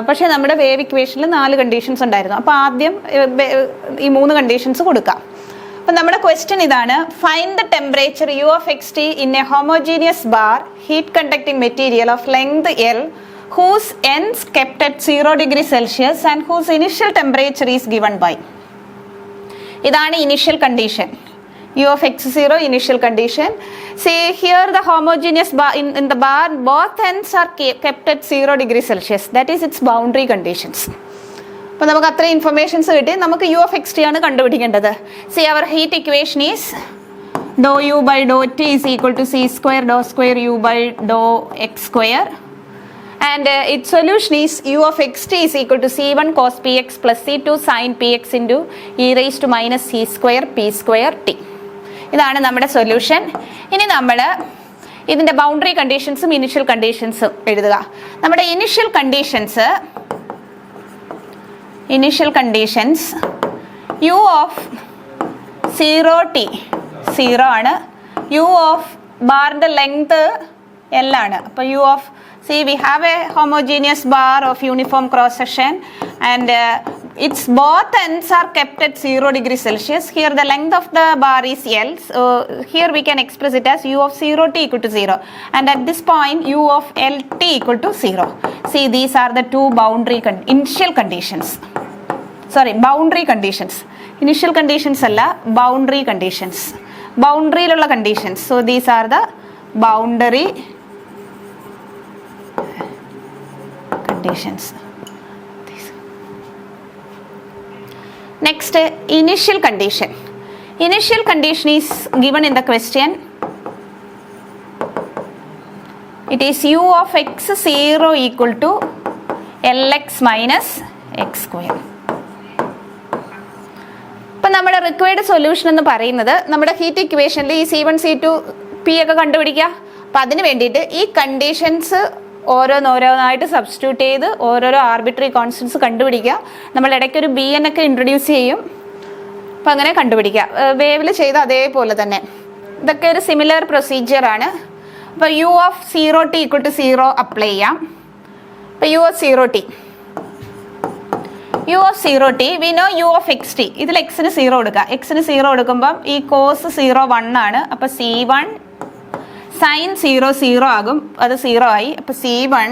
പക്ഷേ നമ്മുടെ വേവ് ഇക്വേഷനിൽ 4 കണ്ടീഷൻസ് ഉണ്ടായിരുന്നു. അപ്പോൾ ആദ്യം ഈ 3 കണ്ടീഷൻസ് കൊടുക്കാം. അപ്പം നമ്മുടെ ക്വസ്റ്റ്യൻ ഇതാണ്. Find the temperature u of xt in A homogeneous bar heat conducting material of length L whose ends kept at 0 degree Celsius and whose initial temperature is given by. ഇതാണ് initial condition. u of x0 initial condition. Say here the homogeneous bar in the bar both ends are kept at 0 degree Celsius. That is its boundary conditions. അപ്പോൾ നമുക്ക് അത്ര informations കിട്ടി. നമുക്ക് u of xt ആണ് കണ്ടുപിടിക്കേണ്ടത്. See our heat equation is do u by do t is equal to c square dou square u by dou x square and its solution is u of xt is equal to c1 cos px plus c2 sin px into e raised to minus c square p square t. ഇതാണ് നമ്മുടെ solution. ഇനി നമ്മൾ ഇതിൻ്റെ boundary കണ്ടീഷൻസും initial കണ്ടീഷൻസും എഴുതുക. നമ്മുടെ initial conditions u of 0t 0 ആണ്. u of ബാറിൻ്റെ length L ആണ്. അപ്പോൾ u of we have a homogeneous bar of uniform cross section and its both ends are kept at 0 degree Celsius. Here the length of the bar is L. So here we can express it as u of 0t equal to 0 and at this point u of LT equal to 0. See, these are the two boundary initial conditions. Boundary conditions. Initial conditions alla, boundary conditions. Boundary lulla conditions. So these are the boundary conditions. Next, initial condition. Initial condition is given in the question. It is u of x0 equal to Lx minus x square. അപ്പോൾ നമ്മുടെ required solution എന്ന് പറയുന്നത് നമ്മുടെ heat ഇക്വേഷനിൽ ഈ C1 C2 P ഒക്കെ കണ്ടുപിടിക്കുക. അപ്പം അതിന് വേണ്ടിയിട്ട് ഈ കണ്ടീഷൻസ് ഓരോന്നോരോന്നായിട്ട് സബ്സ്റ്റിറ്റ്യൂട്ട് ചെയ്ത് ഓരോരോ ആർബിട്രറി കോൺസ്റ്റൻസ് കണ്ടുപിടിക്കുക. നമ്മൾ ഇടയ്ക്കൊരു BN ഒക്കെ ഇൻട്രൊഡ്യൂസ് ചെയ്യും. അപ്പം അങ്ങനെ കണ്ടുപിടിക്കുക. വേവിൽ ചെയ്ത അതേപോലെ തന്നെ. ഇതൊക്കെ ഒരു സിമിലർ പ്രൊസീജിയറാണ്. അപ്പോൾ u(0t) = 0 അപ്ലൈ ചെയ്യാം. അപ്പോൾ u(0t) we know u(xt). ഇതിൽ എക്സിന് 0 കൊടുക്കുക. എക്സിന് 0 കൊടുക്കുമ്പം ഈ കോസ് 0 1 ആണ്. അപ്പോൾ C1 സൈൻ 0 0 ആകും. അത് 0 ആയി. അപ്പോൾ C1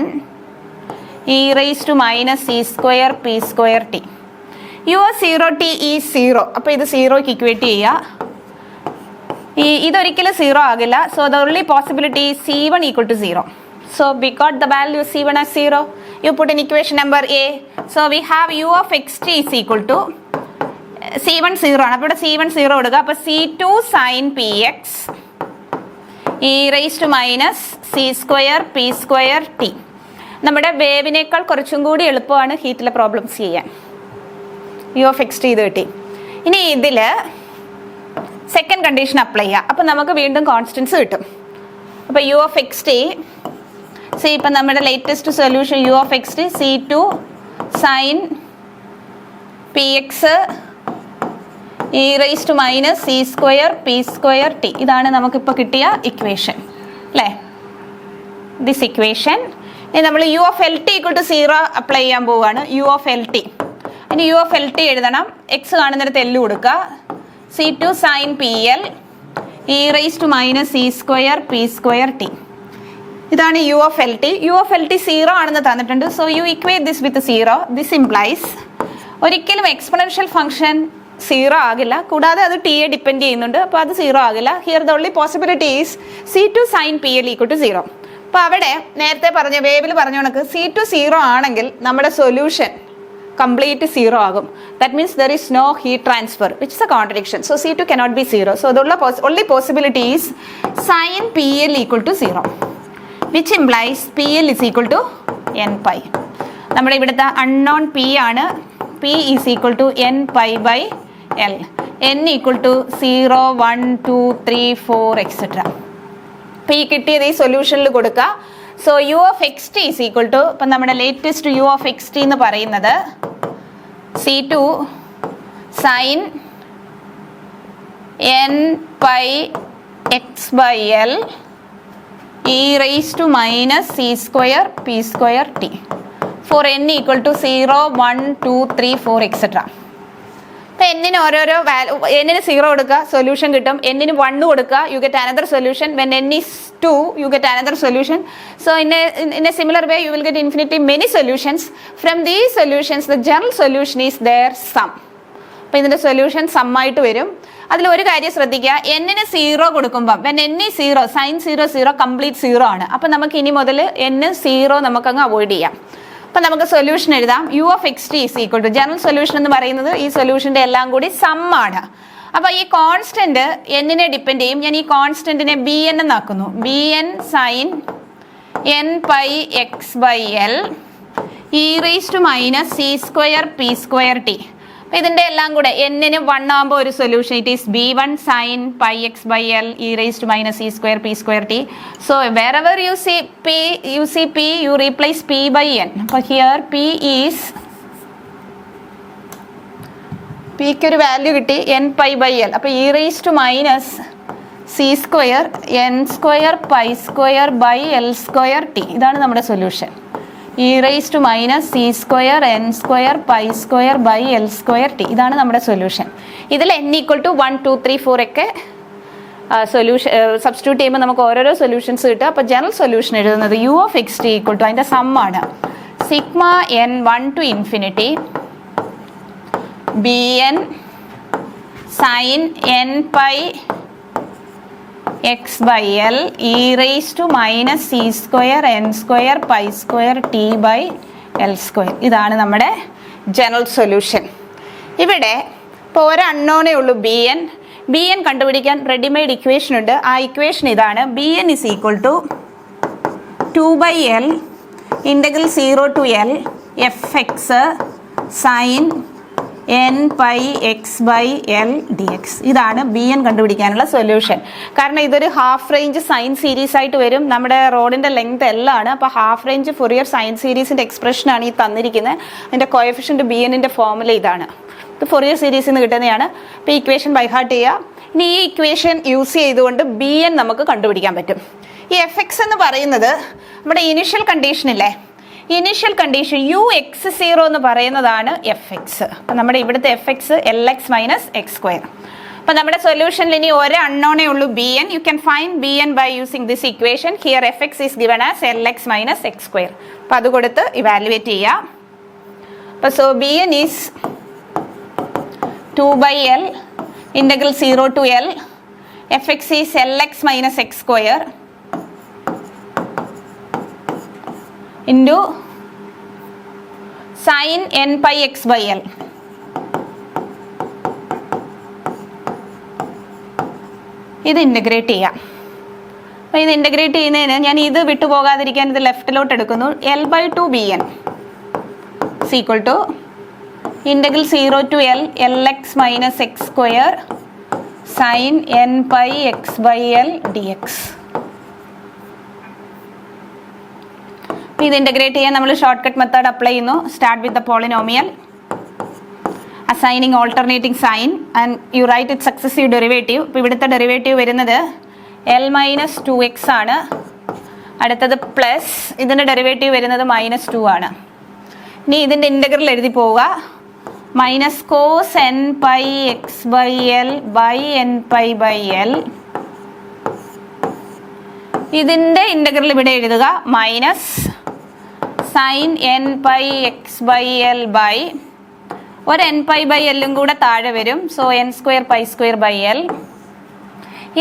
e⁻c² p²t. u(0t) is 0. അപ്പോൾ ഇത് 0ക്ക് ഇക്വേറ്റ് ചെയ്യുക. ഇതൊരിക്കലും 0 ആകില്ല. So the only possibility C1 = 0. So we got the value C1 as 0. You put in equation number A. So we have u(xt) is equal to C1 0 ആണ്. അപ്പോൾ ഇവിടെ C1 0 കൊടുക്കുക. അപ്പോൾ C2 sin px e⁻c² p²t. നമ്മുടെ വേവിനേക്കാൾ കുറച്ചും കൂടി എളുപ്പമാണ് ഹീറ്റിലെ problems ചെയ്യാൻ. u(xt) ഇത് കിട്ടി. ഇനി ഇതിൽ സെക്കൻഡ് കണ്ടീഷൻ അപ്ലൈ ചെയ്യുക. അപ്പം നമുക്ക് വീണ്ടും കോൺസ്റ്റൻസ് കിട്ടും. അപ്പോൾ u(xt) ഇപ്പം നമ്മുടെ latest solution u(xt) C2 sin px e⁻c² p²t. ഇതാണ് നമുക്കിപ്പോൾ കിട്ടിയ ഇക്വേഷൻ അല്ലേ, ദിസ് ഇക്വേഷൻ. ഇനി നമ്മൾ u(LT) = 0 അപ്ലൈ ചെയ്യാൻ പോവുകയാണ്. u(LT) ഇനി u(LT) എഴുതണം. എക്സ് കാണുന്നിടത്ത് L കൊടുക്കുക. C2 sin PL e⁻c² p²t. ഇതാണ് u(LT). u(LT) 0 ആണെന്ന് തന്നിട്ടുണ്ട്. So you equate this with 0. This implies ഒരിക്കലും എക്സ്പൊണൻഷ്യൽ ഫംഗ്ഷൻ 0 ആകില്ല. കൂടാതെ അത് ടിയെ ഡിപ്പെൻഡ് ചെയ്യുന്നുണ്ട്. അപ്പോൾ അത് 0 ആകില്ല. Here the only possibility is C2 sin PL = 0. അപ്പോൾ അവിടെ നേരത്തെ പറഞ്ഞ വേവിൽ പറഞ്ഞ കണക്ക് C2 0 ആണെങ്കിൽ നമ്മുടെ സൊല്യൂഷൻ കംപ്ലീറ്റ് 0 ആകും. That means there is no heat transfer, which is a contradiction. So C2 cannot be 0. So the only possibility is sin PL = 0, which implies PL is equal to n⁻. നമ്മുടെ ഇവിടുത്തെ unknown P ആണ്. P is equal to n⁻/L. n = 0 1 2 3 4 etc. P കിട്ടിയത് ഈ സൊല്യൂഷനിൽ കൊടുക്കുക. So u(xt) is equal to, ഇപ്പം നമ്മുടെ latest u(xt) എന്ന് പറയുന്നത് C2 sin n⁻x/L e⁻c² p²t for n = 0 1 2 3 4 etc. അപ്പം എന്നിന് ഓരോരോ എന്നിന് 0 കൊടുക്കുക, സൊല്യൂഷൻ കിട്ടും. എന്നിന് 1 കൊടുക്കുക, you get another solution. When n is 2 you get another solution. So in a similar way you will get infinitely many solutions. From these solutions the general solution is their sum. അപ്പം ഇതിൻ്റെ solution സമ്മായിട്ട് വരും. അതിലൊരു കാര്യം ശ്രദ്ധിക്കുക, എന്നിന് 0 കൊടുക്കുമ്പം when n is 0 sin 0 0 complete 0 ആണ്. അപ്പം നമുക്ക് ഇനി മുതൽ n 0 നമുക്കങ്ങ് അവോയ്ഡ് ചെയ്യാം. അപ്പം നമുക്ക് സൊല്യൂഷൻ എഴുതാം. u(xt) is equal to, general solution എന്ന് പറയുന്നത് ഈ സൊല്യൂഷൻ്റെ എല്ലാം കൂടി സമ്മാണ്. അപ്പോൾ ഈ കോൺസ്റ്റന്റ് എന്നിനെ ഡിപ്പെൻഡ് ചെയ്യും. ഞാൻ ഈ കോൺസ്റ്റന്റിനെ bn എന്നാക്കുന്നു. bn sin n⁻x/L e⁻c² p²t. അപ്പം ഇതിൻ്റെ എല്ലാം കൂടെ എന്നിന് 1 ആകുമ്പോൾ ഒരു solution, it is b1 sin πx/L e⁻c² p²t. So wherever you see p, you replace p/n. അപ്പോൾ here p is, pക്ക് ഒരു വാല്യൂ കിട്ടി n⁻/L. അപ്പോൾ e⁻c² n²π²/L²t. ഇതാണ് നമ്മുടെ സൊല്യൂഷൻ. e⁻c² n²π²/L²t. ഇതാണ് നമ്മുടെ സൊല്യൂഷൻ. ഇതിൽ n = 1 2 3 4 ഒക്കെ സൊല്യൂഷൻ സബ്സ്റ്റിറ്റ്യൂട്ട് ചെയ്യുമ്പോൾ നമുക്ക് ഓരോരോ സൊല്യൂഷൻസ് കിട്ടുക. അപ്പോൾ ജനറൽ സൊല്യൂഷൻ എഴുതുന്നത് u(xt) = അതിൻ്റെ സമ്മാണ് n1 to infinity bn sin n⁻x/L e⁻c² n²π²t/L². ഇതാണ് നമ്മുടെ ജനറൽ സൊല്യൂഷൻ. ഇവിടെ ഇപ്പോൾ ഒരു അൺനോണേ ഉള്ളൂ bn കണ്ടുപിടിക്കാൻ റെഡിമെയ്ഡ് ഇക്വേഷൻ ഉണ്ട്. ആ ഇക്വേഷൻ ഇതാണ്. bn is equal to 2/L integral 0 to L fx sin n pi X by L D X. ഇതാണ് ബി എൻ കണ്ടുപിടിക്കാനുള്ള സൊല്യൂഷൻ. കാരണം ഇതൊരു ഹാഫ് റേഞ്ച് സൈൻ സീരീസ് ആയിട്ട് വരും. നമ്മുടെ റോഡിന്റെ ലെങ്ത് എല്ലാം ആണ്. അപ്പോൾ ഹാഫ് റേഞ്ച് ഫൊറിയർ സൈൻ സീരീസിന്റെ എക്സ്പ്രഷനാണ് ഈ തന്നിരിക്കുന്നത്. അതിന്റെ കോഎഫിഷ്യന്റ് ബി എന്നിന്റെ ഫോർമുല ഇതാണ്. ഇത് ഫൊറിയർ സീരീസിൽ നിന്ന് കിട്ടുന്നതാണ്. അപ്പോൾ ഈ ഇക്വേഷൻ ബൈ ഹാർട്ട് ചെയ്യുക. ഇനി ഈ ഇക്വേഷൻ യൂസ് ചെയ്തുകൊണ്ട് ബി എൻ നമുക്ക് കണ്ടുപിടിക്കാൻ പറ്റും. ഈ എഫ് എക്സ് എന്ന് പറയുന്നത് നമ്മുടെ ഇനിഷ്യൽ കണ്ടീഷൻ ഇല്ലേ, ഇനിഷ്യൽ കണ്ടീഷൻ യു എക്സ് 0 എന്ന് പറയുന്നതാണ് എഫ് എക്സ്. അപ്പം നമ്മുടെ ഇവിടുത്തെ F X L X minus X square. അപ്പം നമ്മുടെ സൊല്യൂഷനിൽ ഇനി ഒരു അൺനോണേ ഉള്ളൂ B N. You can find B N by using this equation. Here F X is given as L X minus X square. അപ്പം അത് കൊടുത്ത് ഇവാലുവേറ്റ് ചെയ്യാം. അപ്പം so B N is 2/L integral 0 to L fx is Lx minus x square into sin n pi x by L. ഇത് integrate ചെയ്യാം. അപ്പോൾ ഇത് integrate ചെയ്യുന്നതിന് ഞാൻ ഇത് വിട്ടുപോകാതിരിക്കാൻ ഇത് ലെഫ്റ്റിലോട്ട് എടുക്കുന്നു. L/2 bn is equal to integral 0 to L Lx minus x square sin n pi x by L dx. ഇത് ഇൻ്റഗ്രേറ്റ് ചെയ്യാൻ നമ്മൾ ഷോർട്ട് കട്ട് മെത്തേഡ് അപ്ലൈ ചെയ്യുന്നു. Start with the polynomial, assigning alternating sign and you write it successive derivative. ഇപ്പോൾ ഇവിടുത്തെ derivative വരുന്നത് L minus 2x ആണ്. അടുത്തത് plus ഇതിൻ്റെ ഡെറിവേറ്റീവ് വരുന്നത് -2 ആണ്. ഇനി ഇതിൻ്റെ ഇൻ്റഗ്രൽ എഴുതി പോവുക. Minus cos N pi X by L by N pi by L. ഇതിൻ്റെ ഇൻ്റഗ്രൽ ഇവിടെ എഴുതുക. Minus sine N pi X by L by ഒരു എൻ പൈ ബൈ എല്ലും കൂടെ താഴെ വരും. So N square pi square by L.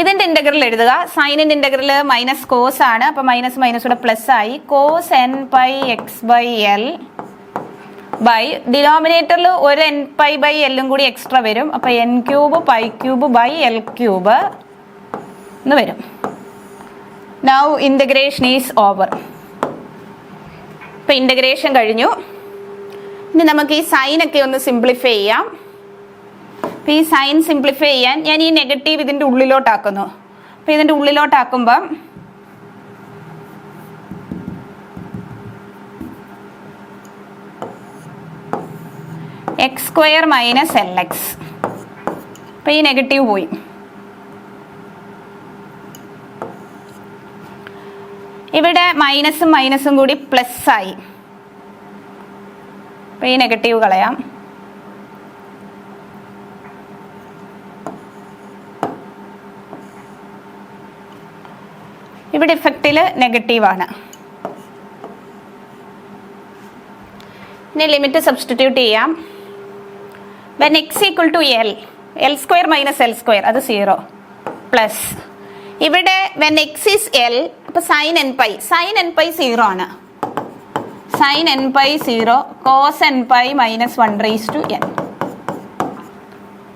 ഇതിൻ്റെ integral എഴുതുക. സൈനിൻ്റെ ഇൻ്റഗ്രൽ മൈനസ് കോസ് ആണ്. അപ്പോൾ മൈനസ് മൈനസ് കൂടെ പ്ലസ് ആയി. Cos N pi X by L by ഡിനോമിനേറ്ററിൽ ഒരു എൻ പൈ ബൈ എല്ലും കൂടി എക്സ്ട്രാ വരും. അപ്പോൾ N cube pi cube by L cube എന്ന് വരും. Now integration is over. ഇപ്പം ഇൻ്റഗ്രേഷൻ കഴിഞ്ഞു. ഇനി നമുക്ക് ഈ സൈനൊക്കെ ഒന്ന് സിംപ്ലിഫൈ ചെയ്യാം. അപ്പോൾ ഈ സൈൻ സിംപ്ലിഫൈ ചെയ്യാൻ ഞാൻ ഈ നെഗറ്റീവ് ഇതിൻ്റെ ഉള്ളിലോട്ടാക്കുന്നു. അപ്പോൾ ഇതിൻ്റെ ഉള്ളിലോട്ടാക്കുമ്പം x square minus l x. അപ്പോൾ ഈ നെഗറ്റീവ് പോയി. ഇവിടെ മൈനസും മൈനസും കൂടി പ്ലസ് ആയി. അപ്പോൾ ഈ നെഗറ്റീവ് കളയാം. ഇവിടെ ഇഫക്റ്റിൽ നെഗറ്റീവാണ്. ഇനി ലിമിറ്റ് സബ്സ്റ്റിറ്റ്യൂട്ട് ചെയ്യാം. when x equal to L, L square minus L square അത് 0 പ്ലസ് ഇവിടെ when x is L അപ്പോൾ sin n pi 0 ആണ്. sin n pi 0 cos n pi minus 1 raised to n.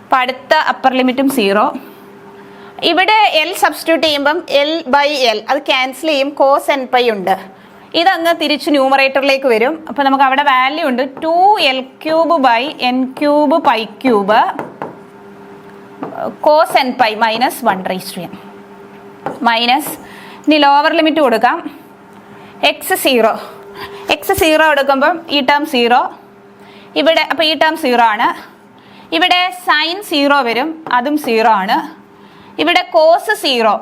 അപ്പോൾ അടുത്ത അപ്പർ ലിമിറ്റും 0. ഇവിടെ L substitute ചെയ്യുമ്പം L by L അത് ക്യാൻസൽ ചെയ്യും. cos n pi ഉണ്ട്. ഇതങ്ങ് തിരിച്ച് ന്യൂമറേറ്ററിലേക്ക് വരും. അപ്പോൾ നമുക്ക് അവിടെ വാല്യൂ ഉണ്ട് 2L cube by N cube pi cube cos N pi minus 1 raise to N minus. ഇനി ലോവർ ലിമിറ്റ് കൊടുക്കാം. എക്സ് 0 എടുക്കുമ്പം ഈ ടേം 0 ഇവിടെ. അപ്പോൾ ഈ ടേം 0 ആണ്. ഇവിടെ സൈൻ 0 വരും, അതും 0 ആണ്. ഇവിടെ കോസ് 0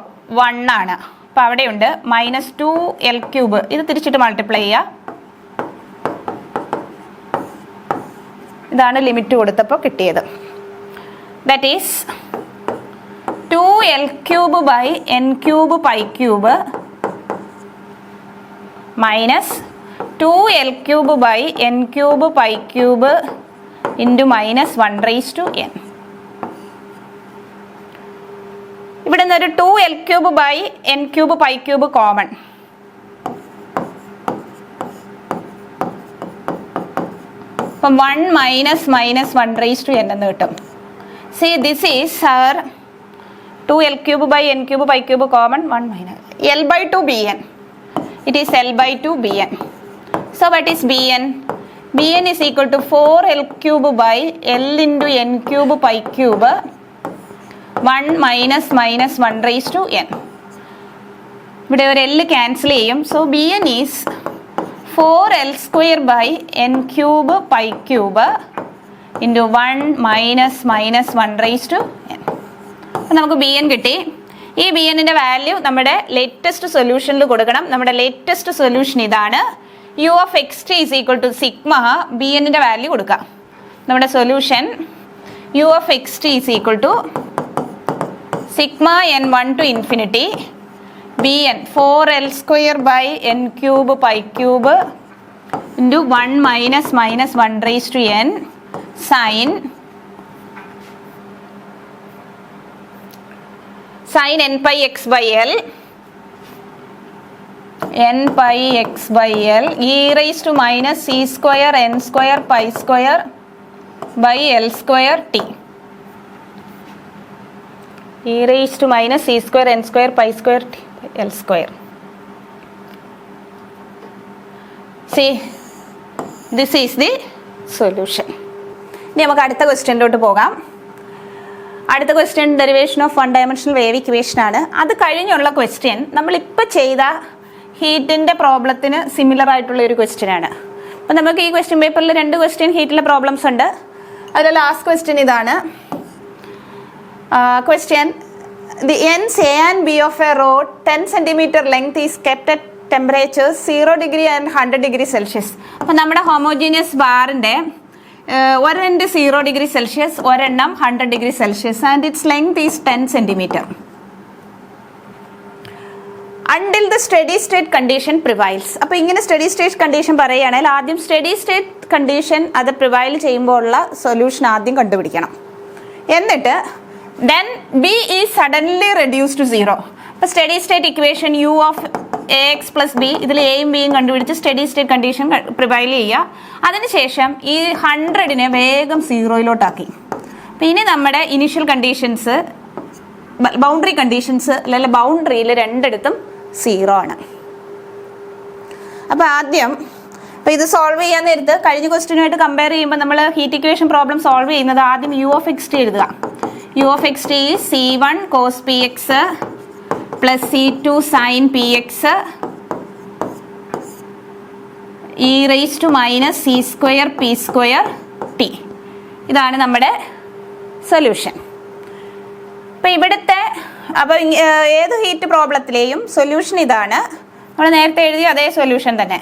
1 ആണ്. അപ്പോൾ അവിടെയുണ്ട് -2L ക്യൂബ്. ഇത് തിരിച്ചിട്ട് മൾട്ടിപ്ലൈ ചെയ്യുക. ഇതാണ് ലിമിറ്റ് കൊടുത്തപ്പോൾ കിട്ടിയത്. That is 2L cube by N cube pi cube minus 2L cube by N cube pi cube into minus 1 raise to N. ഇവിടെ നിന്നൊരു 2L cube by N cube pi cube common. അപ്പം 1 minus 1 raise to N എന്ന് കിട്ടും. See this is our 2L cube by N cube pi cube common 1 minus L/2 bn. It is L/2 bn. So what is bn? bn is equal to 4l cube by l into n cube pi cube 1 minus minus 1 raised to n. ഇവിടെ ഒരു l cancel ചെയ്യും. So bn is 4l square by n cube pi cube into 1 minus minus 1 raised to n. അപ്പം നമുക്ക് bn കിട്ടി. ഈ bnന്റെ value നമ്മുടെ latest സൊല്യൂഷനിൽ കൊടുക്കണം. നമ്മുടെ ലേറ്റസ്റ്റ് സൊല്യൂഷൻ ഇതാണ്. u of xt is equal to sigma bnന്റെ വാല്യൂ കൊടുക്കാം. നമ്മുടെ solution u of xt is equal to sigma n1 to infinity bn 4l square by n cube pi cube into 1 minus minus 1 raised to n sin n pi x by l n pi x by l e raised to minus c square n square pi square by l square t e raised to minus c square n square pi square t by l square. See, this is the solution. ഇനി നമുക്ക് അടുത്ത ക്വസ്റ്റ്യനിലോട്ട് പോകാം. അടുത്ത question derivation of one dimensional wave equation ആണ്. അത് കഴിഞ്ഞുള്ള question നമ്മളിപ്പോൾ ചെയ്ത ഹീറ്റിൻ്റെ പ്രോബ്ലത്തിന് സിമിലർ ആയിട്ടുള്ള ഒരു ക്വസ്റ്റ്യൻ ആണ്. അപ്പം നമുക്ക് ഈ ക്വസ്റ്റ്യൻ പേപ്പറിൽ 2 ക്വസ്റ്റ്യൻ ഹീറ്റിലെ പ്രോബ്ലംസ് ഉണ്ട്. അതിൽ ലാസ്റ്റ് ക്വസ്റ്റ്യൻ ഇതാണ്. Question the ends A and B of a rod 10 cm length is kept at temperatures 0 degree and 100 degree Celsius. അപ്പം നമ്മുടെ ഹോമോജീനിയസ് ബാറിൻ്റെ ഒരെണ്ണം 0 ഡിഗ്രി സെൽഷ്യസ്, ഒരെണ്ണം 100 degree Celsius and its length is 10 centimetre. Until the steady state condition prevails. അപ്പോൾ ഇങ്ങനെ steady state condition പറയുകയാണെങ്കിൽ ആദ്യം steady state condition അത് prevail ചെയ്യുമ്പോൾ ഉള്ള സൊല്യൂഷൻ ആദ്യം കണ്ടുപിടിക്കണം. എന്നിട്ട് then b is suddenly reduce to 0. അപ്പോൾ steady state equation u of a X plus b, ഇതിൽ എയും ബിയും കണ്ടുപിടിച്ച് സ്റ്റഡി സ്റ്റേറ്റ് കണ്ടീഷൻ പ്രിവൈൽ ചെയ്യുക. അതിനുശേഷം ഈ 100നെ വേഗം 0യിലോട്ടാക്കി. അപ്പോൾ ഇനി നമ്മുടെ ഇനീഷ്യൽ കണ്ടീഷൻസ്, ബൗണ്ടറി കണ്ടീഷൻസ് അല്ലെങ്കിൽ ബൗണ്ടറിയിൽ രണ്ടിടത്തും 0 ആണ്. അപ്പോൾ ആദ്യം അപ്പോൾ ഇത് സോൾവ് ചെയ്യാൻ നേരത്ത് കഴിഞ്ഞ ക്വസ്റ്റ്യനുമായിട്ട് കമ്പയർ ചെയ്യുമ്പോൾ നമ്മൾ ഹീറ്റ് ഇക്വേഷൻ പ്രോബ്ലം സോൾവ് ചെയ്യുന്നത് ആദ്യം യു ഓഫ് എക്സ് ടി എഴുതുക. U of X T is C1 cos px plus C2 sin px e raised to minus c square p square t. ഇതാണ് നമ്മുടെ സൊല്യൂഷൻ. അപ്പോൾ ഇവിടുത്തെ ഏത് ഹീറ്റ് പ്രോബ്ലത്തിലെയും സൊല്യൂഷൻ ഇതാണ്. നമ്മൾ നേരത്തെ എഴുതിയ അതേ സൊല്യൂഷൻ തന്നെ.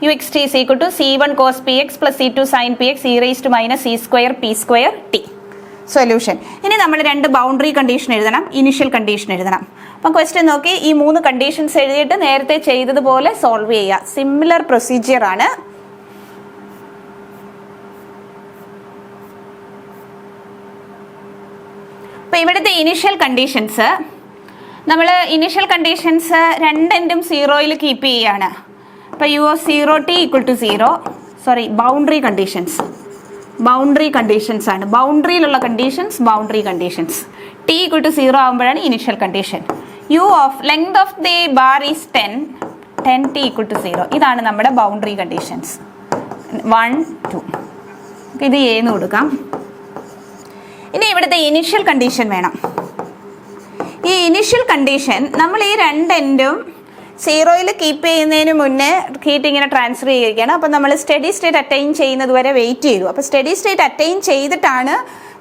ux t is equal to C1 cos px plus C2 sin px e raised to minus c square p square t. Solution. ഇനി നമ്മൾ 2 ബൗണ്ടറി കണ്ടീഷൻ എഴുതണം, ഇനിഷ്യൽ കണ്ടീഷൻ എഴുതണം. അപ്പം ക്വസ്റ്റ്യൻ നോക്കി ഈ 3 കണ്ടീഷൻസ് എഴുതിയിട്ട് നേരത്തെ ചെയ്തതുപോലെ സോൾവ് ചെയ്യുക. സിമിലർ പ്രൊസീജിയർ ആണ്. അപ്പം ഇവിടുത്തെ ഇനിഷ്യൽ കണ്ടീഷൻസ് നമ്മൾ രണ്ടെൻഡും 0യിൽ കീപ്പ് ചെയ്യുകയാണ്. അപ്പോൾ u of 0t equal to 0, sorry boundary conditions ആണ്. ബൗണ്ടറിയിലുള്ള boundary conditions t equal to 0 ആകുമ്പോഴാണ് initial condition. U of length of the bar is 10t equal to 0. ഇതാണ് നമ്മുടെ ബൗണ്ടറി കണ്ടീഷൻസ് 1, 2. ഇത് എന്ന് കൊടുക്കാം. ഇനി ഇവിടുത്തെ ഇനിഷ്യൽ കണ്ടീഷൻ വേണം. ഈ ഇനിഷ്യൽ കണ്ടീഷൻ നമ്മൾ ഈ 2 എൻഡും 0യിൽ കീപ്പ് ചെയ്യുന്നതിന് മുന്നേ ഹീറ്റ് ഇങ്ങനെ ട്രാൻസ്ഫർ ചെയ്യുകയാണ്. അപ്പോൾ നമ്മൾ സ്റ്റഡി സ്റ്റേറ്റ് അറ്റൈൻ ചെയ്യുന്നത് വരെ വെയിറ്റ് ചെയ്തു. അപ്പോൾ സ്റ്റഡി സ്റ്റേറ്റ് അറ്റൈൻ ചെയ്തിട്ടാണ്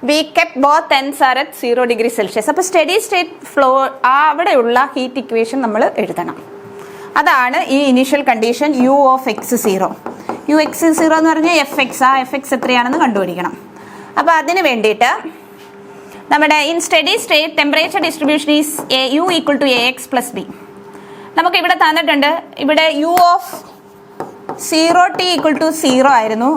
we kept both ends are at 0 degree Celsius. അപ്പോൾ സ്റ്റഡി സ്റ്റേറ്റ് ഫ്ലോ അവിടെയുള്ള ഹീറ്റ് ഇക്വേഷൻ നമ്മൾ എഴുതണം. അതാണ് ഈ initial condition U of X 0. U X 0 എന്ന് പറഞ്ഞാൽ എഫ് എക്സ്, ആ എഫ് എക്സ് എത്രയാണെന്ന് കണ്ടുപിടിക്കണം. അപ്പോൾ അതിന് വേണ്ടിയിട്ട് നമ്മുടെ in steady state temperature distribution is U equal to A X plus B. നമുക്ക് ഇവിടെ തന്നിട്ടുണ്ട്, ഇവിടെ U of 0t equal to 0 ആയിരുന്നു.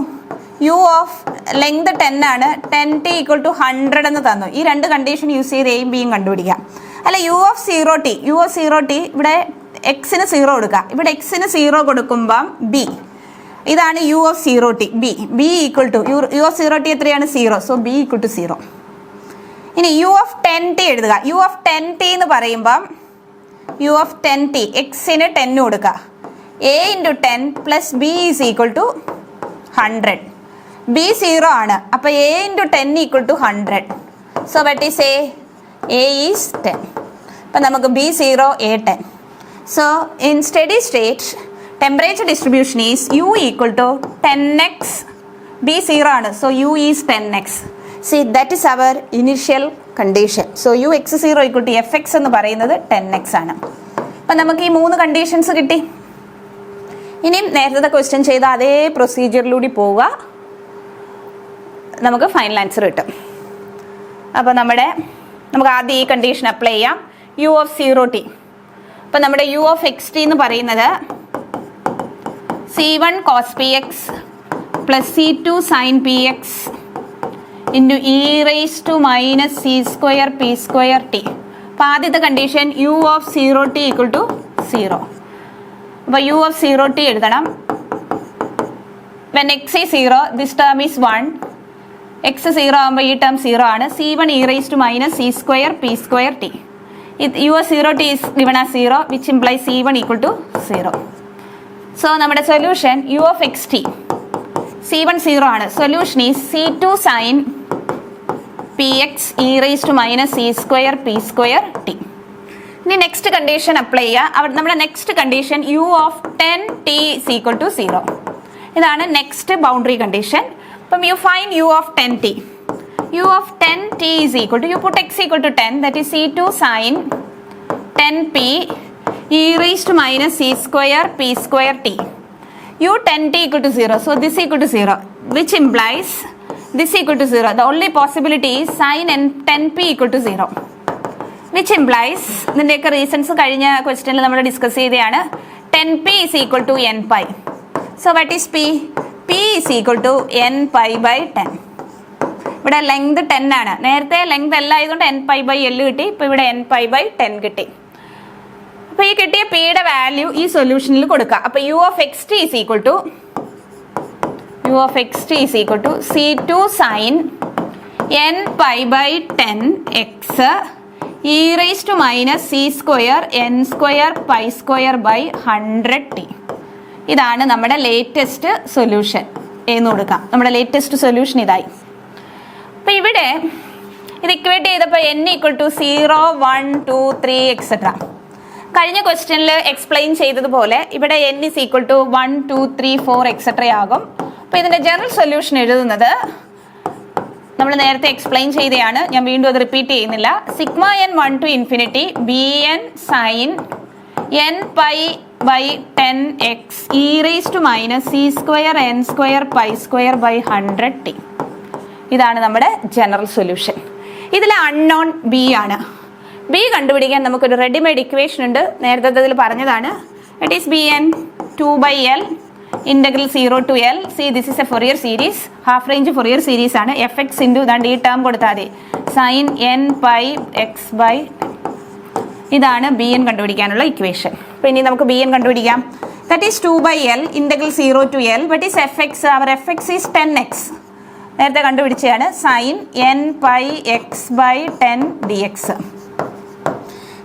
യു ഓഫ് ലെങ്ത് 10 ആണ്. 10t ഈക്വൽ ടു 100 എന്ന് തന്നു. ഈ 2 കണ്ടീഷൻ യൂസ് ചെയ്ത് എയും ബിയും കണ്ടുപിടിക്കാം. അല്ല യു ഓഫ് 0t ഇവിടെ എക്സിന് 0 കൊടുക്കുക. ഇവിടെ എക്സിന് 0 കൊടുക്കുമ്പം ബി, ഇതാണ് u of 0t. B equal to u of 0t എത്രയാണ് 0. So b equal to 0. ഇനി യു ഓഫ് 10t എഴുതുക. യു ഓഫ് 10t എന്ന് പറയുമ്പം യു ഓഫ് 10t എക്സിന് 10 കൊടുക്കുക. a into 10 plus b is equal to 100. b 0 ആണ്. അപ്പോൾ a into 10 equal to 100. So what is a is 10. അപ്പോൾ നമുക്ക് b 0, a 10. So in steady state, temperature distribution is u equal to 10x. b 0 ആണ്. So u is 10x. See, that is our initial condition. So u x 0 equal to fx എന്ന് പറയുന്നത് 10x ആണ്. അപ്പം നമുക്ക് ഈ 3 conditions കിട്ടി. ഇനിയും നേരത്തെ ക്വസ്റ്റ്യൻ ചെയ്ത അതേ പ്രൊസീജിയറിലൂടെ പോവുക, നമുക്ക് ഫൈനൽ ആൻസർ കിട്ടും. അപ്പോൾ നമുക്ക് ആദ്യം ഈ കണ്ടീഷൻ അപ്ലൈ ചെയ്യാം. u of 0t. അപ്പോൾ നമ്മുടെ u of xt എന്ന് പറയുന്നത് c1 cos px plus c2 sin px into e raised to minus c square p square t. അപ്പോൾ ആദ്യത്തെ condition u of 0t equal to 0. അപ്പോൾ u of 0t എഴുതണം. when x is 0, this term is 1. x 0 ആകുമ്പോൾ ഈ term 0 ആണ്. c1 e raised to minus c square p square t. u of 0t is given as 0, which implies c1 equal to 0. So നമ്മുടെ solution u of xt, c1 0 ആണ്. Solution is c2 sin px e raised to minus c square p square t. ഇനി next condition apply ചെയ്യുക. നമ്മുടെ next condition u of 10t is equal to 0. ഇതാണ് next boundary condition. അപ്പം you find u of 10t. u of 10t is equal to, you put x equal to 10, that is c2 sin 10p e raised to minus c square p square t. u 10t equal to 0, so this equal to 0, which implies this equal to 0. The only possibility is sin 10p equal to 0, which implies, ഇതിൻ്റെയൊക്കെ reasons കഴിഞ്ഞ ക്വസ്റ്റ്യനിൽ നമ്മൾ discuss ചെയ്തതാണ്. 10p is equal to n pi. So what is p? p is equal to n pi by 10. ഇവിടെ length 10 ആണ്. നേരത്തെ length എല്ലാം ആയതുകൊണ്ട് n pi by l കിട്ടി. ഇപ്പോൾ ഇവിടെ n pi by 10 കിട്ടി. അപ്പോൾ ഈ കിട്ടിയ പിയുടെ വാല്യൂ ഈ സൊല്യൂഷനിൽ കൊടുക്കുക. അപ്പോൾ u of xt is equal to c2 sin n pi by 10 x e raised to minus c square n square pi square by 100t. ഇതാണ് നമ്മുടെ ലേറ്റസ്റ്റ് സൊല്യൂഷൻ എന്ന് കൊടുക്കാം. നമ്മുടെ ലേറ്റസ്റ്റ് സൊല്യൂഷൻ ഇതായി. അപ്പോൾ ഇവിടെ ഇത് ഇക്വേറ്റ് ചെയ്തപ്പോൾ n equal to 0, 1, 2, 3 എക്സെട്ര. കഴിഞ്ഞ ക്വസ്റ്റ്യനിൽ എക്സ്പ്ലെയിൻ ചെയ്തതുപോലെ ഇവിടെ n is equal to 1, 2, 3, 4 etcetera ആകും. അപ്പോൾ ഇതിൻ്റെ ജനറൽ സൊല്യൂഷൻ എഴുതുന്നത് നമ്മൾ നേരത്തെ എക്സ്പ്ലെയിൻ ചെയ്തതാണ്, ഞാൻ വീണ്ടും അത് റിപ്പീറ്റ് ചെയ്യുന്നില്ല. Sigma n 1 to infinity bn sin n pi by 10x e raised to minus c square n square pi square by 100t. ഇതാണ് നമ്മുടെ ജനറൽ സൊല്യൂഷൻ. ഇതിൽ അൺനോൺ ബി ആണ്. ബി കണ്ടുപിടിക്കാൻ നമുക്കൊരു റെഡിമെയ്ഡ് ഇക്വേഷൻ ഉണ്ട്, നേരത്തെ അതിൽ പറഞ്ഞതാണ്. It is bn 2/l integral 0 to l. See, this is a Fourier series, half range Fourier series ആണ്. fx ഇൻറ്റു ഇതാണ്ട് ഈ ടേം കൊടുത്താൽ മതി, sin n pi x by. ഇതാണ് bn കണ്ടുപിടിക്കാനുള്ള ഇക്വേഷൻ. അപ്പോൾ ഇനി നമുക്ക് bn കണ്ടുപിടിക്കാം. That is 2/l integral 0 to l. What is fx? Our fx is 10x. നേരത്തെ കണ്ടുപിടിച്ചതാണ്, sin n pi x by 10 dx.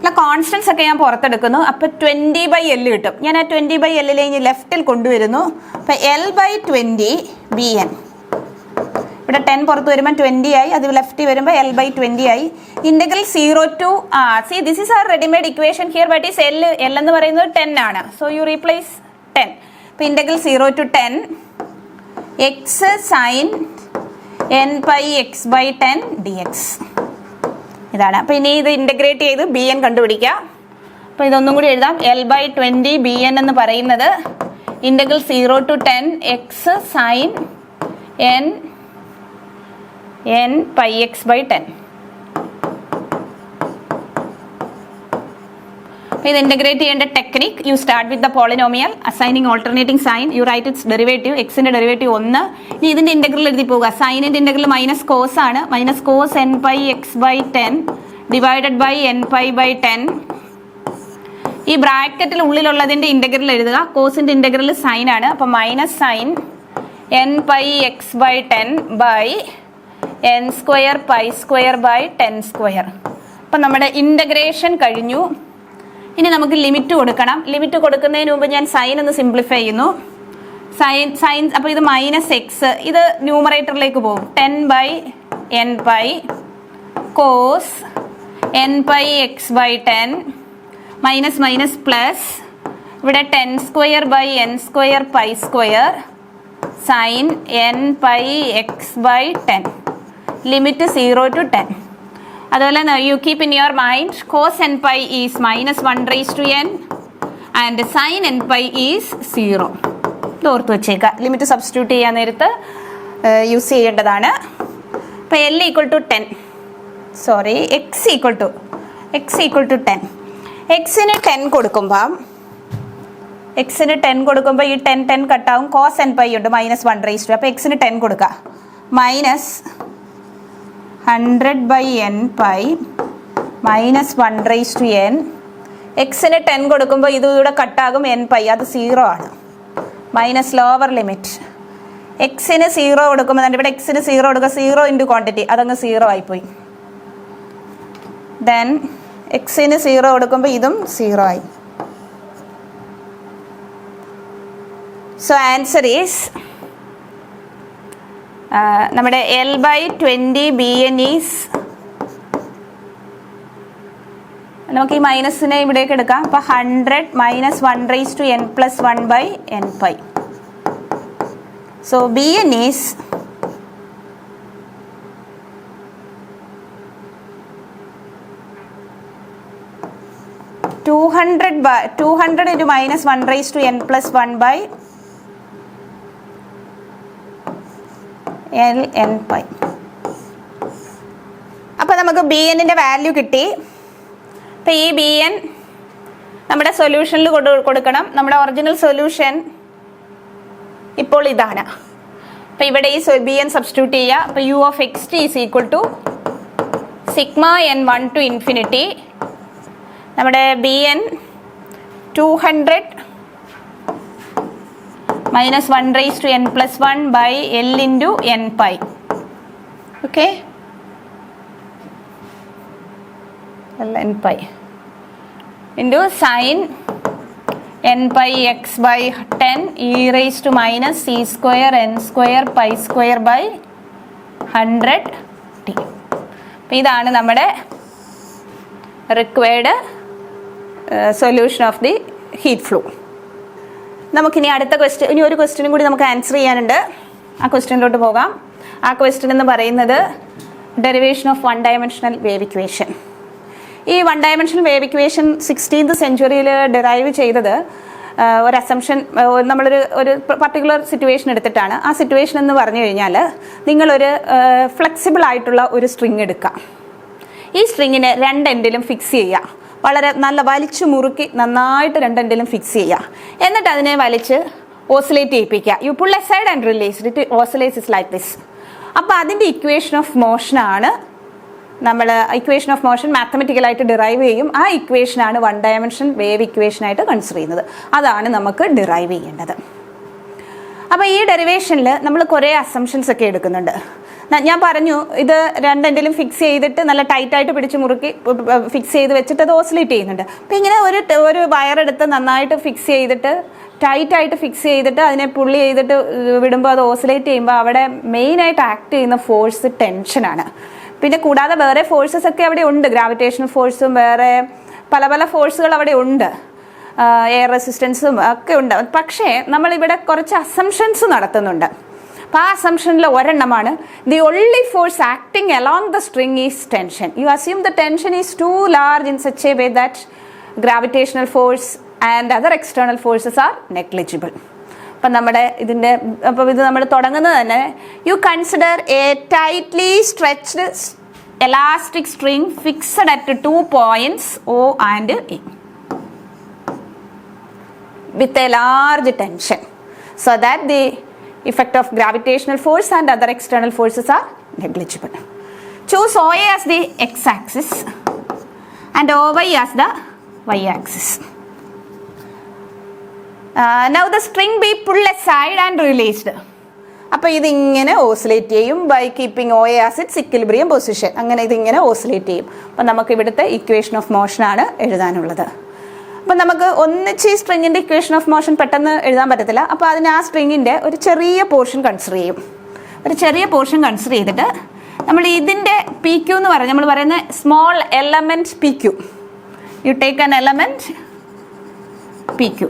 അല്ല, കോൺസ്റ്റൻസ് ഒക്കെ ഞാൻ പുറത്തെടുക്കുന്നു. അപ്പോൾ 20/l കിട്ടും. ഞാൻ ആ 20/l ഇനി ലെഫ്റ്റിൽ കൊണ്ടുവരുന്നു. അപ്പോൾ l/20 bn. ഇവിടെ 10 പുറത്ത് വരുമ്പോൾ 20 ആയി, അത് ലെഫ്റ്റ് വരുമ്പോൾ l/20 ആയി. Integral 0 to see, this is our ready-made equation here. What is l? l എന്ന് പറയുന്നത് 10 ആണ്. So you replace 10. അപ്പോൾ integral 0 to 10 x sin n pi x by 10 dx. ഇതാണ്. അപ്പോൾ ഇനി ഇത് ഇൻ്റഗ്രേറ്റ് ചെയ്ത് bn കണ്ടുപിടിക്കുക. അപ്പോൾ ഇതൊന്നും കൂടി എഴുതാം. l/20 bn എന്ന് പറയുന്നത് integral 0 to 10 x sin n pi x by 10. അപ്പോൾ ഇത് ഇൻ്റഗ്രേറ്റ് ചെയ്യേണ്ട technique, you start with the polynomial, assigning alternating sign, you write its derivative. എക്സിൻ്റെ ഡെറിവേറ്റീവ് 1. ഇനി ഇതിൻ്റെ ഇൻ്റഗ്രൽ എഴുതി പോകുക. സൈനിൻ്റെ ഇൻ്റഗ്രൽ മൈനസ് കോസ് ആണ്. Minus cos n pi x by 10 divided by n pi by 10. ഈ ബ്രാക്കറ്റിൽ ഉള്ളിലുള്ളതിൻ്റെ ഇൻ്റഗ്രൽ എഴുതുക. കോസിൻ്റെ ഇൻ്റഗ്രൽ സൈൻ ആണ്. അപ്പോൾ minus sine n pi x by 10 by n square pi square by 10 square. അപ്പം നമ്മുടെ ഇൻ്റഗ്രേഷൻ കഴിഞ്ഞു. ഇനി നമുക്ക് ലിമിറ്റ് കൊടുക്കണം. ലിമിറ്റ് കൊടുക്കുന്നതിന് മുമ്പ് ഞാൻ സൈൻ ഒന്ന് സിംപ്ലിഫൈ ചെയ്യുന്നു. സൈൻ അപ്പോൾ ഇത് -x, ഇത് ന്യൂമറേറ്ററിലേക്ക് പോകും. 10/n/, cos n/x/10 minus minus plus, ഇവിടെ 10^2/n² π² sin n/x/10, limit 0 to 10. അതുപോലെ you keep in your mind cos n/, is -1/n and sin n/, is 0. ഇത് ഓർത്ത് വെച്ചേക്കുക. ലിമിറ്റ് സബ്സ്റ്റിറ്റ്യൂട്ട് ചെയ്യാൻ നേരത്ത് യൂസ് ചെയ്യേണ്ടതാണ്. അപ്പോൾ L = 10, സോറി x = 10. എക്സിന് 10 കൊടുക്കുമ്പോൾ ഈ 10 കട്ടാവും. cos n/, ഉണ്ട് -1/, അപ്പോൾ എക്സിന് 10 കൊടുക്കുക. -100/n/, -1/n. എക്സിന് 10 കൊടുക്കുമ്പോൾ ഇതിലൂടെ കട്ടാകും n/, അത് 0 ആണ്. Minus lower limit. എക്സിന് 0 കൊടുക്കുമ്പോൾ ഇവിടെ എക്സിന് 0 കൊടുക്കുക. 0 ഇൻറ്റു ക്വാണ്ടിറ്റി, അതങ്ങ് 0 ആയിപ്പോയി. ദെൻ എക്സിന് 0 കൊടുക്കുമ്പോൾ ഇതും 0 ആയി. സോ ആൻസർ ഈസ് നമ്മുടെ L/20 bn ഈസ്, നമുക്ക് ഈ മൈനസിനെ ഇവിടേക്ക് എടുക്കാം. അപ്പോൾ 100 -1/n + 1/n/. So bn is 200 × -1/n + 1/ln/. അപ്പോൾ നമുക്ക് bnന്റെ വാല്യൂ കിട്ടി. അപ്പോൾ ഈ bn നമ്മുടെ സൊല്യൂഷനിൽ കൊടുക്കണം. നമ്മുടെ ഒറിജിനൽ സൊല്യൂഷൻ ഇപ്പോൾ ഇതാണ്. അപ്പോൾ ഇവിടെ ഈ bn സബ്സ്റ്റിറ്റ്യൂട്ട് ചെയ്യുക. അപ്പോൾ u(x_t) = Σn1 to ∞. നമ്മുടെ bn 200 -1/n + 1/l/n/. Okay, ln/, into sin n/x/10 e⁻ c²n² π²/100t. അപ്പോൾ ഇതാണ് നമ്മുടെ required solution of the heat flow. നമുക്കിനി അടുത്ത ക്വസ്റ്റ്യൻ, ഇനി ഒരു ക്വസ്റ്റ്യനും കൂടി നമുക്ക് ആൻസർ ചെയ്യാനുണ്ട്. ആ ക്വസ്റ്റ്യനിലോട്ട് പോകാം. ആ ക്വസ്റ്റ്യൻ എന്ന് പറയുന്നത് derivation of 1 dimensional wave equation. ഈ 1 ഡയമെൻഷണൽ വേവ് ഇക്വേഷൻ 16th സെഞ്ച്വറിയിൽ ഡിറൈവ് ചെയ്തത് ഒരു അസംഷൻ, ഒരു പർട്ടിക്കുലർ സിറ്റുവേഷൻ എടുത്തിട്ടാണ്. ആ സിറ്റുവേഷൻ എന്ന് പറഞ്ഞു കഴിഞ്ഞാൽ നിങ്ങളൊരു ഫ്ലെക്സിബിൾ ആയിട്ടുള്ള ഒരു സ്ട്രിങ് എടുക്കുക. ഈ സ്ട്രിങ്ങിന് 2 എൻഡിലും ഫിക്സ് ചെയ്യുക. വളരെ നല്ല വലിച്ചു മുറുക്കി നന്നായിട്ട് 2 എൻഡിലും ഫിക്സ് ചെയ്യുക. എന്നിട്ട് അതിനെ വലിച്ച് ഓസിലേറ്റ് ചെയ്യിപ്പിക്കുക. You pull aside and release it oscillates is like this. അപ്പോൾ അതിൻ്റെ ഇക്വേഷൻ ഓഫ് മോഷനാണ് നമ്മൾ ഇക്വേഷൻ ഓഫ് മോഷൻ മാത്തമെറ്റിക്കലായിട്ട് ഡിറൈവ് ചെയ്യും. ആ ഇക്വേഷനാണ് 1 ഡയമെൻഷണൽ വേവ് ഇക്വേഷനായിട്ട് കൺസിഡർ ചെയ്യുന്നത്. അതാണ് നമുക്ക് ഡിറൈവ് ചെയ്യേണ്ടത്. അപ്പോൾ ഈ ഡെറിവേഷനിൽ നമ്മൾ കുറേ അസംഷൻസ് ഒക്കെ എടുക്കുന്നുണ്ട്. ഞാൻ പറഞ്ഞു ഇത് 2 എൻഡിലും ഫിക്സ് ചെയ്തിട്ട് നല്ല ടൈറ്റായിട്ട് പിടിച്ച് മുറുക്കി ഫിക്സ് ചെയ്ത് വെച്ചിട്ട് അത് ഓസിലേറ്റ് ചെയ്യുന്നുണ്ട്. അപ്പോൾ ഇങ്ങനെ ഒരു വയറെടുത്ത് നന്നായിട്ട് ഫിക്സ് ചെയ്തിട്ട് ടൈറ്റായിട്ട് ഫിക്സ് ചെയ്തിട്ട് അതിനെ പുള്ളി ചെയ്തിട്ട് വിടുമ്പോൾ അത് ഓസിലേറ്റ് ചെയ്യുമ്പോൾ അവിടെ മെയിനായിട്ട് ആക്ട് ചെയ്യുന്ന ഫോഴ്സ് ടെൻഷനാണ്. പിന്നെ കൂടാതെ വേറെ ഫോഴ്സസ് ഒക്കെ അവിടെ ഉണ്ട്. ഗ്രാവിറ്റേഷണൽ ഫോഴ്സും വേറെ പല പല ഫോഴ്സുകൾ അവിടെ ഉണ്ട്. എയർ റെസിസ്റ്റൻസും ഒക്കെ ഉണ്ട്. പക്ഷേ നമ്മളിവിടെ കുറച്ച് അസംഷൻസ് നടത്തുന്നുണ്ട്. അപ്പോൾ ആ അസംഷനിൽ ഒരെണ്ണമാണ് the only force acting along the string is tension. You assume the tension is too large in such a way that gravitational force and other external forces are negligible. അപ്പം ഇത് നമ്മൾ തുടങ്ങുന്നത് തന്നെ you consider a tightly stretched elastic string fixed at 2 points O and A with a large tension so that the effect of gravitational force and other external forces are negligible. Choose OA as the x-axis and OY as the y-axis. Now the string be pulled aside and released. അപ്പോൾ ഇതിങ്ങനെ oscillate ചെയ്യും by keeping OA as its equilibrium position. അങ്ങനെ ഇതിങ്ങനെ oscillate ചെയ്യും. അപ്പം നമുക്ക് ഇവിടുത്തെ equation of മോഷനാണ് എഴുതാനുള്ളത്. അപ്പം നമുക്ക് ഒന്നിച്ച് ഈ സ്ട്രിങ്ങിൻ്റെ ഇക്വേഷൻ ഓഫ് മോഷൻ പെട്ടെന്ന് എഴുതാൻ പറ്റത്തില്ല. അപ്പോൾ അതിന് ആ സ്ട്രിങ്ങിൻ്റെ ഒരു ചെറിയ പോർഷൻ കൺസിഡർ ചെയ്യും. ഒരു ചെറിയ പോർഷൻ കൺസിഡർ ചെയ്തിട്ട് നമ്മൾ ഇതിൻ്റെ പി ക്യൂ എന്ന് പറഞ്ഞാൽ നമ്മൾ പറയുന്ന small element P Q. You take an element P Q.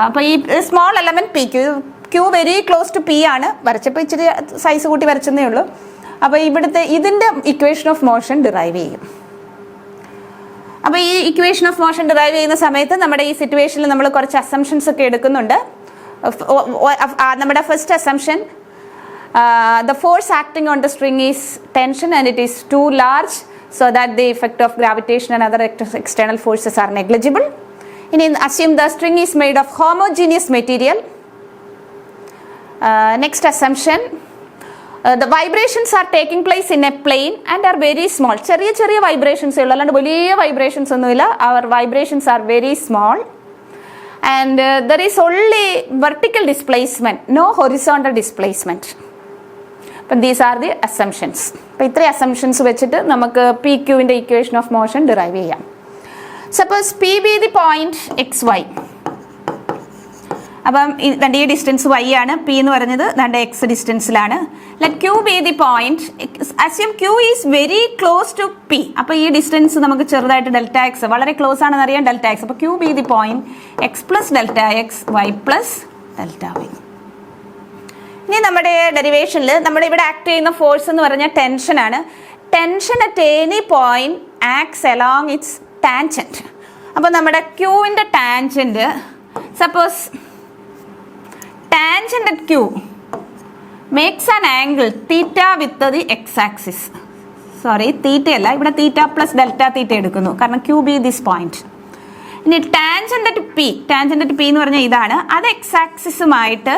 അപ്പോൾ ഈ small element P Q, Q very close to P ആണ്. വരച്ചപ്പോൾ ഇച്ചിരി സൈസ് കൂട്ടി വരച്ചെന്നേ ഉള്ളൂ. അപ്പോൾ ഇവിടുത്തെ ഇതിൻ്റെ ഇക്വേഷൻ ഓഫ് മോഷൻ ഡിറൈവ് ചെയ്യും. അപ്പോൾ ഈ ഇക്വേഷൻ ഓഫ് മോഷൻ ഡിറൈവ് ചെയ്യുന്ന സമയത്ത് നമ്മുടെ ഈ സിറ്റുവേഷനിൽ നമ്മൾ കുറച്ച് അസംഷൻസ് ഒക്കെ എടുക്കുന്നുണ്ട്. നമ്മുടെ first assumption, the force acting on the string is tension and it is too large so that the effect of gravitation and other external forces are negligible. Assume the string is made of homogeneous material. Next assumption, the vibrations are taking place in a plane and are very small. ചെറിയ vibrations ഉള്ളൂ, അല്ലാണ്ട് വലിയ vibrations ഒന്നുമില്ല. Our vibrations are very small and there is only vertical displacement, no horizontal displacement. But these are the assumptions. അപ്പോൾ ഇത്രയും assumptions വെച്ചിട്ട് നമുക്ക് p ക്യൂവിൻ്റെ ഇക്വേഷൻ ഓഫ് മോഷൻ ഡിറൈവ് ചെയ്യാം. Suppose p be the point x y. അപ്പം ഈ distance y ആണ്, p എന്ന് പറഞ്ഞത് നമ്മുടെ എക്സ് ഡിസ്റ്റൻസിലാണ്. Let q be the point, assume q is very close to p. അപ്പോൾ ഈ ഡിസ്റ്റൻസ് നമുക്ക് ചെറുതായിട്ട് ഡെൽറ്റ എക്സ്, വളരെ ക്ലോസ് ആണെന്ന് അറിയാം, ഡെൽറ്റ എക്സ്. അപ്പോൾ Q be the point x plus delta x y plus delta y. ഇനി നമ്മുടെ ഡെറിവേഷനിൽ നമ്മുടെ ഇവിടെ ആക്ട് ചെയ്യുന്ന ഫോഴ്സ് എന്ന് പറഞ്ഞാൽ ടെൻഷനാണ്. Tension at any point acts along its tangent. അപ്പോൾ നമ്മുടെ ക്യൂവിൻ്റെ tangent, suppose tangent at q makes an angle theta with the x axis. Sorry, തീറ്റയല്ല, ഇവിടെ തീറ്റ പ്ലസ് ഡെൽറ്റ തീറ്റ എടുക്കുന്നു, കാരണം ക്യൂ ബി ദിസ് പോയിന്റ്. ഇനി tangent at p, tangent at p എന്ന് പറഞ്ഞാൽ ഇതാണ്, അത് എക്സ് ആക്സിസുമായിട്ട്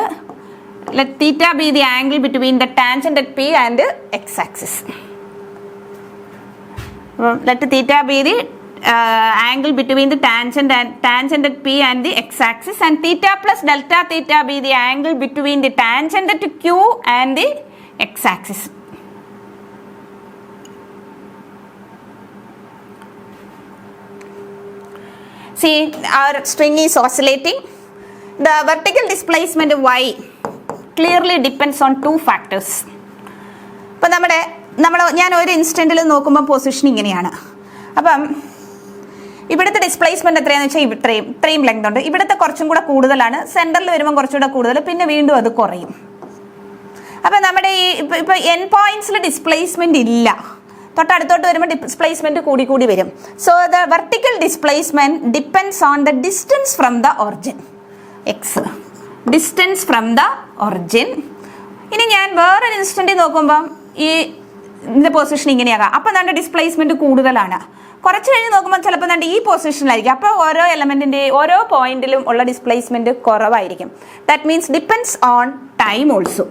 let theta be the angle between the tangent at P and x-axis. Let theta be the angle between the tangent at P and the x-axis, and theta plus delta theta be the angle between the tangent at Q and the x-axis. See, our string is oscillating. The vertical displacement y clearly depends on two factors. അപ്പം ഞാൻ ഒരു ഇൻസ്റ്റൻറ്റിൽ നോക്കുമ്പോൾ position ഇങ്ങനെയാണ്. അപ്പം ഇവിടുത്തെ displacement എത്രയാണെന്ന് വെച്ചാൽ ഇത്രയും ലെങ്ത് ഉണ്ട്. ഇവിടുത്തെ കുറച്ചും കൂടെ കൂടുതലാണ്, സെൻറ്ററിൽ വരുമ്പോൾ കുറച്ചുകൂടെ കൂടുതൽ, പിന്നെ വീണ്ടും അത് കുറയും. അപ്പം നമ്മുടെ ഈ ഇപ്പോൾ എൻ പോയിന്റ്സിൽ ഡിസ്പ്ലേസ്മെൻറ്റ് ഇല്ല, തൊട്ടടുത്തോട്ട് വരുമ്പോൾ ഡിസ്പ്ലേസ്മെൻറ്റ് കൂടി വരും. So the vertical displacement depends on the distance from the origin, X distance from the origin. ഇനി ഞാൻ വേറൊരു ഇൻസ്റ്റൻറ്റിൽ നോക്കുമ്പം ഇതിൻ്റെ പൊസിഷൻ ഇങ്ങനെയാകാം. അപ്പം നമ്മുടെ ഡിസ്പ്ലേസ്മെൻറ്റ് കൂടുതലാണ്. കുറച്ച് കഴിഞ്ഞ് നോക്കുമ്പോൾ ചിലപ്പോൾ നമ്മുടെ ഈ പൊസിഷനിലായിരിക്കും. അപ്പോൾ ഓരോ എലമെൻറ്റിൻ്റെ ഓരോ പോയിന്റിലും ഉള്ള ഡിസ്പ്ലേസ്മെൻറ്റ് കുറവായിരിക്കും. That means depends on time also.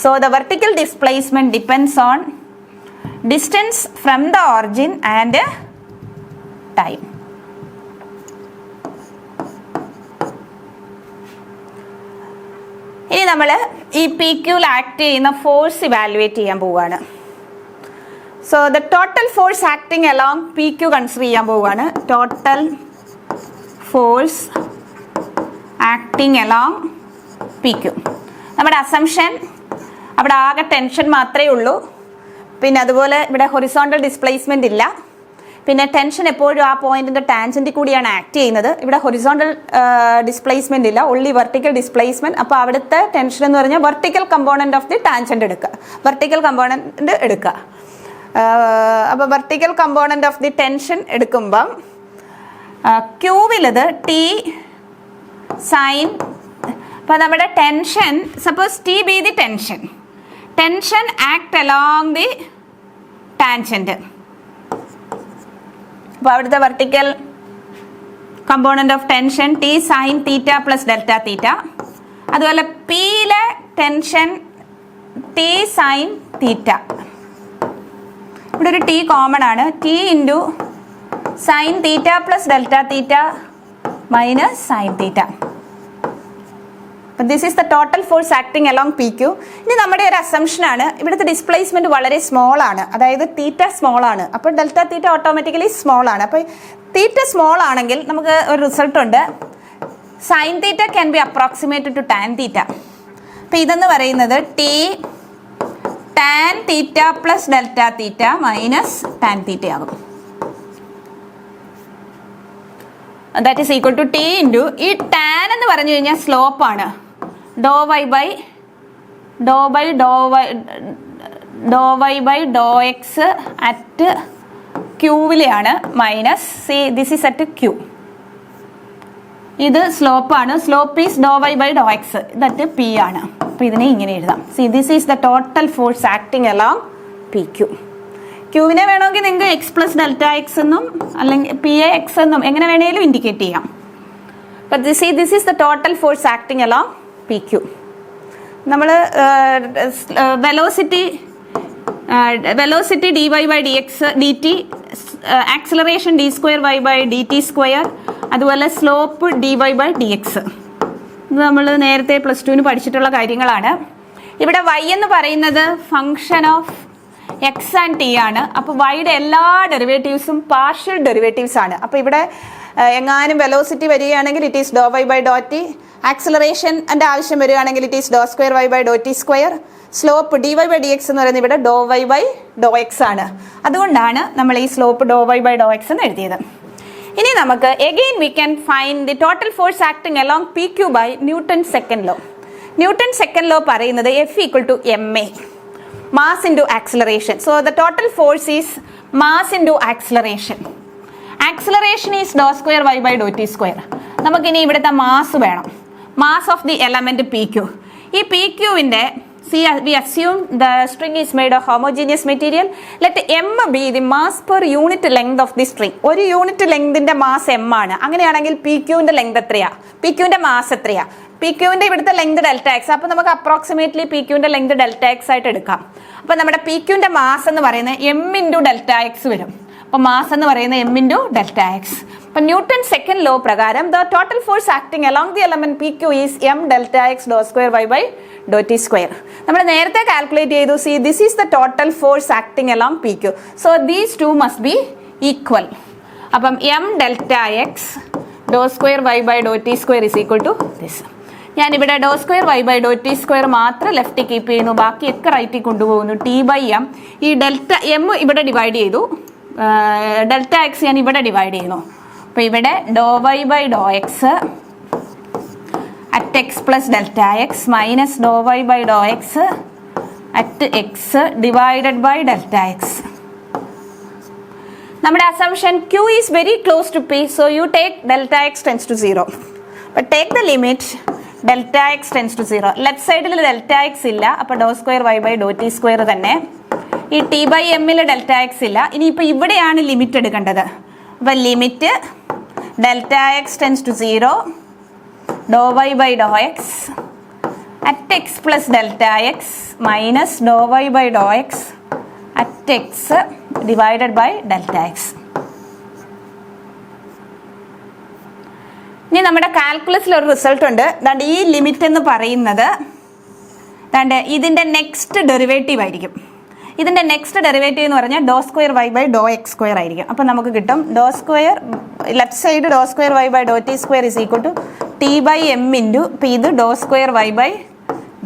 So the vertical displacement depends on distance from the origin and time. ഇനി നമ്മൾ ഈ പി ക്യൂവിൽ ആക്ട് ചെയ്യുന്ന ഫോഴ്സ് ഇവാലുവേറ്റ് ചെയ്യാൻ പോവുകയാണ്. So the total force acting along P Q consider ചെയ്യാൻ പോവുകയാണ്. Total force acting along P Q. നമ്മുടെ അസംഷൻ അവിടെ ആകെ ടെൻഷൻ മാത്രമേ ഉള്ളൂ, പിന്നെ അതുപോലെ ഇവിടെ ഹൊറിസോണ്ടൽ ഡിസ്പ്ലേസ്മെൻ്റ് ഇല്ല, പിന്നെ ടെൻഷൻ എപ്പോഴും ആ പോയിന്റിന്റെ ടാൻജന്റിൽ കൂടിയാണ് ആക്ട് ചെയ്യുന്നത്. ഇവിടെ ഹൊറിസോണ്ടൽ ഡിസ്പ്ലേസ്മെന്റ് ഇല്ല, ഓൺലി വെർട്ടിക്കൽ ഡിസ്പ്ലേസ്മെന്റ്. അപ്പോൾ അവിടുത്തെ ടെൻഷൻ എന്ന് പറഞ്ഞാൽ vertical component of the tangent എടുക്കുക, വെർട്ടിക്കൽ കമ്പോണന്റ് എടുക്കുക. അപ്പോൾ vertical component of the tension എടുക്കുമ്പം ക്യൂവിലത് ടി സൈൻ. അപ്പോൾ നമ്മുടെ tension, suppose T be the tension act along the tangent. അപ്പോൾ അവിടുത്തെ vertical component of tension T sign theta plus delta തീറ്റ. അതുപോലെ പിയിലെ ടെൻഷൻ ടി സൈൻ തീറ്റ. ഇവിടെ ഒരു ടി കോമൺ ആണ്, T into sine theta plus delta theta minus sine theta. അപ്പം this is the total force acting along p q. ഇനി നമ്മുടെ ഒരു അസംഷനാണ് ഇവിടുത്തെ ഡിസ്പ്ലേസ്മെന്റ് വളരെ സ്മോൾ ആണ്, അതായത് തീറ്റ സ്മോൾ ആണ്. അപ്പോൾ ഡെൽറ്റ തീറ്റ ഓട്ടോമാറ്റിക്കലി സ്മോൾ ആണ്. അപ്പോൾ തീറ്റ സ്മോൾ ആണെങ്കിൽ നമുക്ക് ഒരു റിസൾട്ട് ഉണ്ട്, sine theta can be approximated to tan theta. അപ്പം ഇതെന്ന് പറയുന്നത് T tan theta plus delta theta minus tan theta ആകും. That is equal to T into ഈ ടാൻ എന്ന് പറഞ്ഞു കഴിഞ്ഞാൽ സ്ലോപ്പാണ്, do y by do x at ക്യൂവിലെയാണ് minus see this is at q. ഇത് സ്ലോപ്പാണ്, slope is do y by do x, that p ആണ്. അപ്പോൾ ഇതിനെ ഇങ്ങനെ എഴുതാം, see this is the total force acting along P q. ക്യൂവിനെ വേണമെങ്കിൽ നിങ്ങൾക്ക് എക്സ് പ്ലസ് ഡെൽറ്റ എക്സ് എന്നും അല്ലെങ്കിൽ പി എ എക്സ് എന്നും എങ്ങനെ വേണമെങ്കിലും ഇൻഡിക്കേറ്റ് ചെയ്യാം. അപ്പം this is the total force acting along P q. നമ്മൾ velocity d y by d x d t, acceleration d square y by d t square, അതുപോലെ slope d y by d x. ഇത് നമ്മൾ നേരത്തെ +2 പഠിച്ചിട്ടുള്ള കാര്യങ്ങളാണ്. ഇവിടെ y എന്ന് പറയുന്നത് function of X and T ആണ്. അപ്പോൾ വൈയുടെ എല്ലാ ഡെറിവേറ്റീവ്സും പാർഷ്യൽ ഡെറിവേറ്റീവ്സ് ആണ്. അപ്പോൾ ഇവിടെ എങ്ങാനും വെലോസിറ്റി വരികയാണെങ്കിൽ it is do y by do t, acceleration എൻ്റെ ആവശ്യം വരികയാണെങ്കിൽ it is do square y by do t square, slope d y by d x എന്ന് പറയുന്നത് ഇവിടെ do y by do x ആണ്. അതുകൊണ്ടാണ് നമ്മൾ ഈ slope do y by do x എന്ന് എഴുതിയത്. ഇനി നമുക്ക് again we can find the total force acting along P Q by Newton second law. Newton second law പറയുന്നത് f equal to m a, mass into acceleration. So the total force is mass into acceleration. Acceleration is do square y by do t square. നമുക്കിനി ഇവിടുത്തെ mass വേണം, mass of the element P Q. ഈ P ക്യൂവിൻ്റെ we assume the string is made of homogeneous material. Let m be the mass per unit length of the string. ഒരു unit ലെങ്തിന്റെ mass m ആണ്. അങ്ങനെയാണെങ്കിൽ p ക്യൂവിന്റെ length എത്രയാ, p ക്യൂവിന്റെ mass എത്രയാ? പി ക്യൂവിന്റെ ഇവിടുത്തെ ലെങ്ത് ഡെൽറ്റ എക്സ്. അപ്പോൾ നമുക്ക് അപ്രോക്സിമേറ്റ്ലി പി ക്യൂവിന്റെ ലെങ്ത് ഡെൽറ്റ എക്സ് ആയിട്ട് എടുക്കാം. അപ്പോൾ നമ്മുടെ പി ക്യൂവിന്റെ മാസ് എന്ന് പറയുന്നത് എം ഇൻറ്റു ഡെൽറ്റ എക്സ് വരും. അപ്പോൾ മാസ് എന്ന് പറയുന്നത് എം ഇൻറ്റു ഡെൽറ്റ എക്സ്. അപ്പോൾ ന്യൂട്ടൺ സെക്കൻഡ് ലോ പ്രകാരം the total force acting along the element P Q is M delta x do square y by do t square. നമ്മൾ നേരത്തെ calculate ചെയ്തു, see this is the total force acting along P Q. So these two must be equal. അപ്പം M delta x do square y by do t square is equal to this. ഞാനിവിടെ ഡോ square y by do t square മാത്രം left keep ചെയ്യുന്നു, ബാക്കിയൊക്കെ റൈറ്റിൽ കൊണ്ടുപോകുന്നു. T by M, ഈ delta M ഇവിടെ divide ചെയ്തു, ഡെൽറ്റ എക്സ് ഞാൻ ഇവിടെ ഡിവൈഡ് ചെയ്യുന്നു. അപ്പോൾ ഇവിടെ do y by do x at x plus delta x minus do y by do x at x divided by delta x. നമ്മുടെ assumption Q is very close to P, so you take delta x tends to 0. But take the limit delta x tends to 0. Left സൈഡിൽ delta x ഇല്ല, അപ്പോൾ do square y by do t square തന്നെ. ഈ T by എമ്മിൽ delta x ഇല്ല. ഇനിയിപ്പോൾ ഇവിടെയാണ് limit എടുക്കേണ്ടത്. അപ്പോൾ limit delta x tends to 0 do y by do x at x plus delta x minus do y by do x at x divided by delta x. ഇനി നമ്മുടെ കാൽക്കുലസിൽ ഒരു result ഉണ്ട്. ദാണ്ട് ഈ ലിമിറ്റ് എന്ന് പറയുന്നത് ദാണ്ട് ഇതിൻ്റെ നെക്സ്റ്റ് ഡെറിവേറ്റീവ് ആയിരിക്കും. ഇതിൻ്റെ നെക്സ്റ്റ് ഡെറിവേറ്റീവ് എന്ന് പറഞ്ഞാൽ do square y by do x square ആയിരിക്കും. അപ്പോൾ നമുക്ക് കിട്ടും do square left side do square y by do t square is equal to T by M into, ഇപ്പോൾ ഇത് do square y by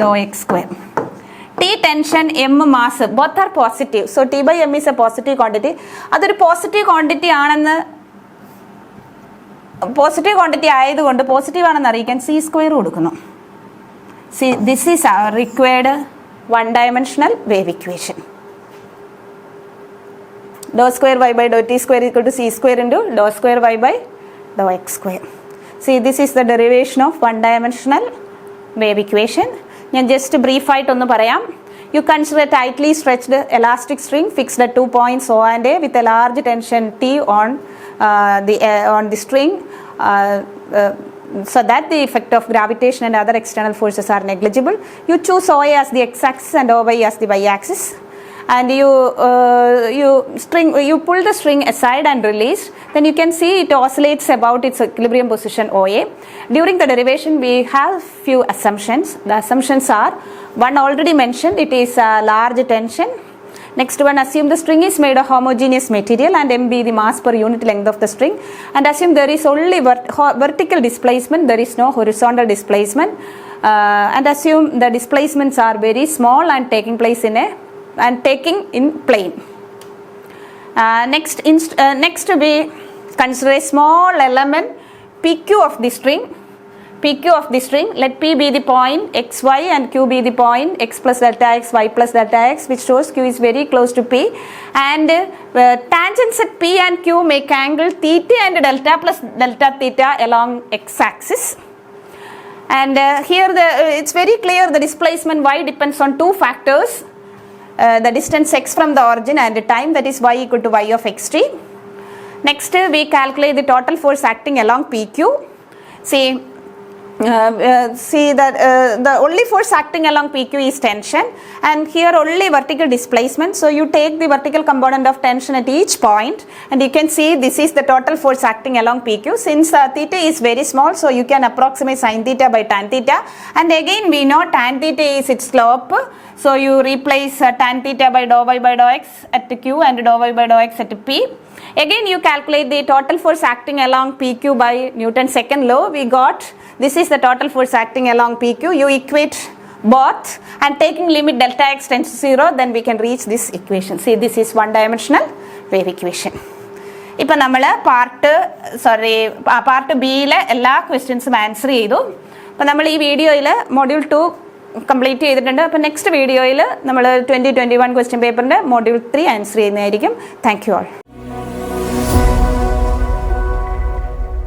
do x square. T tension, M mass, both are positive. So T by M is a positive quantity. അതൊരു positive quantity ആണെന്ന്, positive quantity ആയതുകൊണ്ട് positive ആണെന്ന് അറിയിക്കാൻ C square കൊടുക്കുന്നു. C this is our required one dimensional wave equation. Do square y by do t square equal to c square into do square y by do x square. See this is the derivation of one dimensional wave equation. ഞാൻ just ബ്രീഫായിട്ടൊന്ന് പറയാം. You consider a tightly stretched elastic string fixed at 2 points O and A with a large tension T on the string so that the effect of gravitation and other external forces are negligible. You choose OA as the x-axis and OY as the y-axis. and you pull the string aside and release, then you can see it oscillates about its equilibrium position OA. During the derivation we have few assumptions. The assumptions are, one already mentioned, it is a large tension. Next one, assume the string is made of homogeneous material and m be the mass per unit length of the string, and assume there is only vertical displacement, there is no horizontal displacement, and assume the displacements are very small and taking in plane. Next we consider a small element PQ of the string. Let P be the point xy and Q be the point x plus delta x, y plus delta x, which shows Q is very close to P, and tangents at P and Q make angle theta and delta plus delta theta along x axis. And here it's very clear the displacement y depends on two factors, the distance x from the origin and the time, that is y equal to y of xt. Next we calculate the total force acting along PQ. See that the only force acting along PQ is tension, and here only vertical displacement, so you take the vertical component of tension at each point, and you can see this is the total force acting along PQ. Since theta is very small, so you can approximate sin theta by tan theta, and again we know tan theta is its slope, so you replace tan theta by dou y by dou x at Q and dou y by dou x at P. Again you calculate the total force acting along PQ by Newton's second law. We got this is the total force acting along PQ. You equate both and taking limit delta x tends to 0, then we can reach this equation. See, this is one dimensional wave equation. ഇപ്പോൾ നമ്മൾ part ബിയിലെ എല്ലാ ക്വസ്റ്റ്യൻസും answer ചെയ്തു. അപ്പോൾ നമ്മൾ ഈ വീഡിയോയിൽ മൊഡ്യൂൾ 2 കംപ്ലീറ്റ് ചെയ്തിട്ടുണ്ട്. അപ്പോൾ നെക്സ്റ്റ് വീഡിയോയിൽ നമ്മൾ 2021 ക്വസ്റ്റ്യൻ പേപ്പറിൻ്റെ മൊഡ്യൂൾ 3 ആൻസർ ചെയ്യുന്നതായിരിക്കും. Thank you all.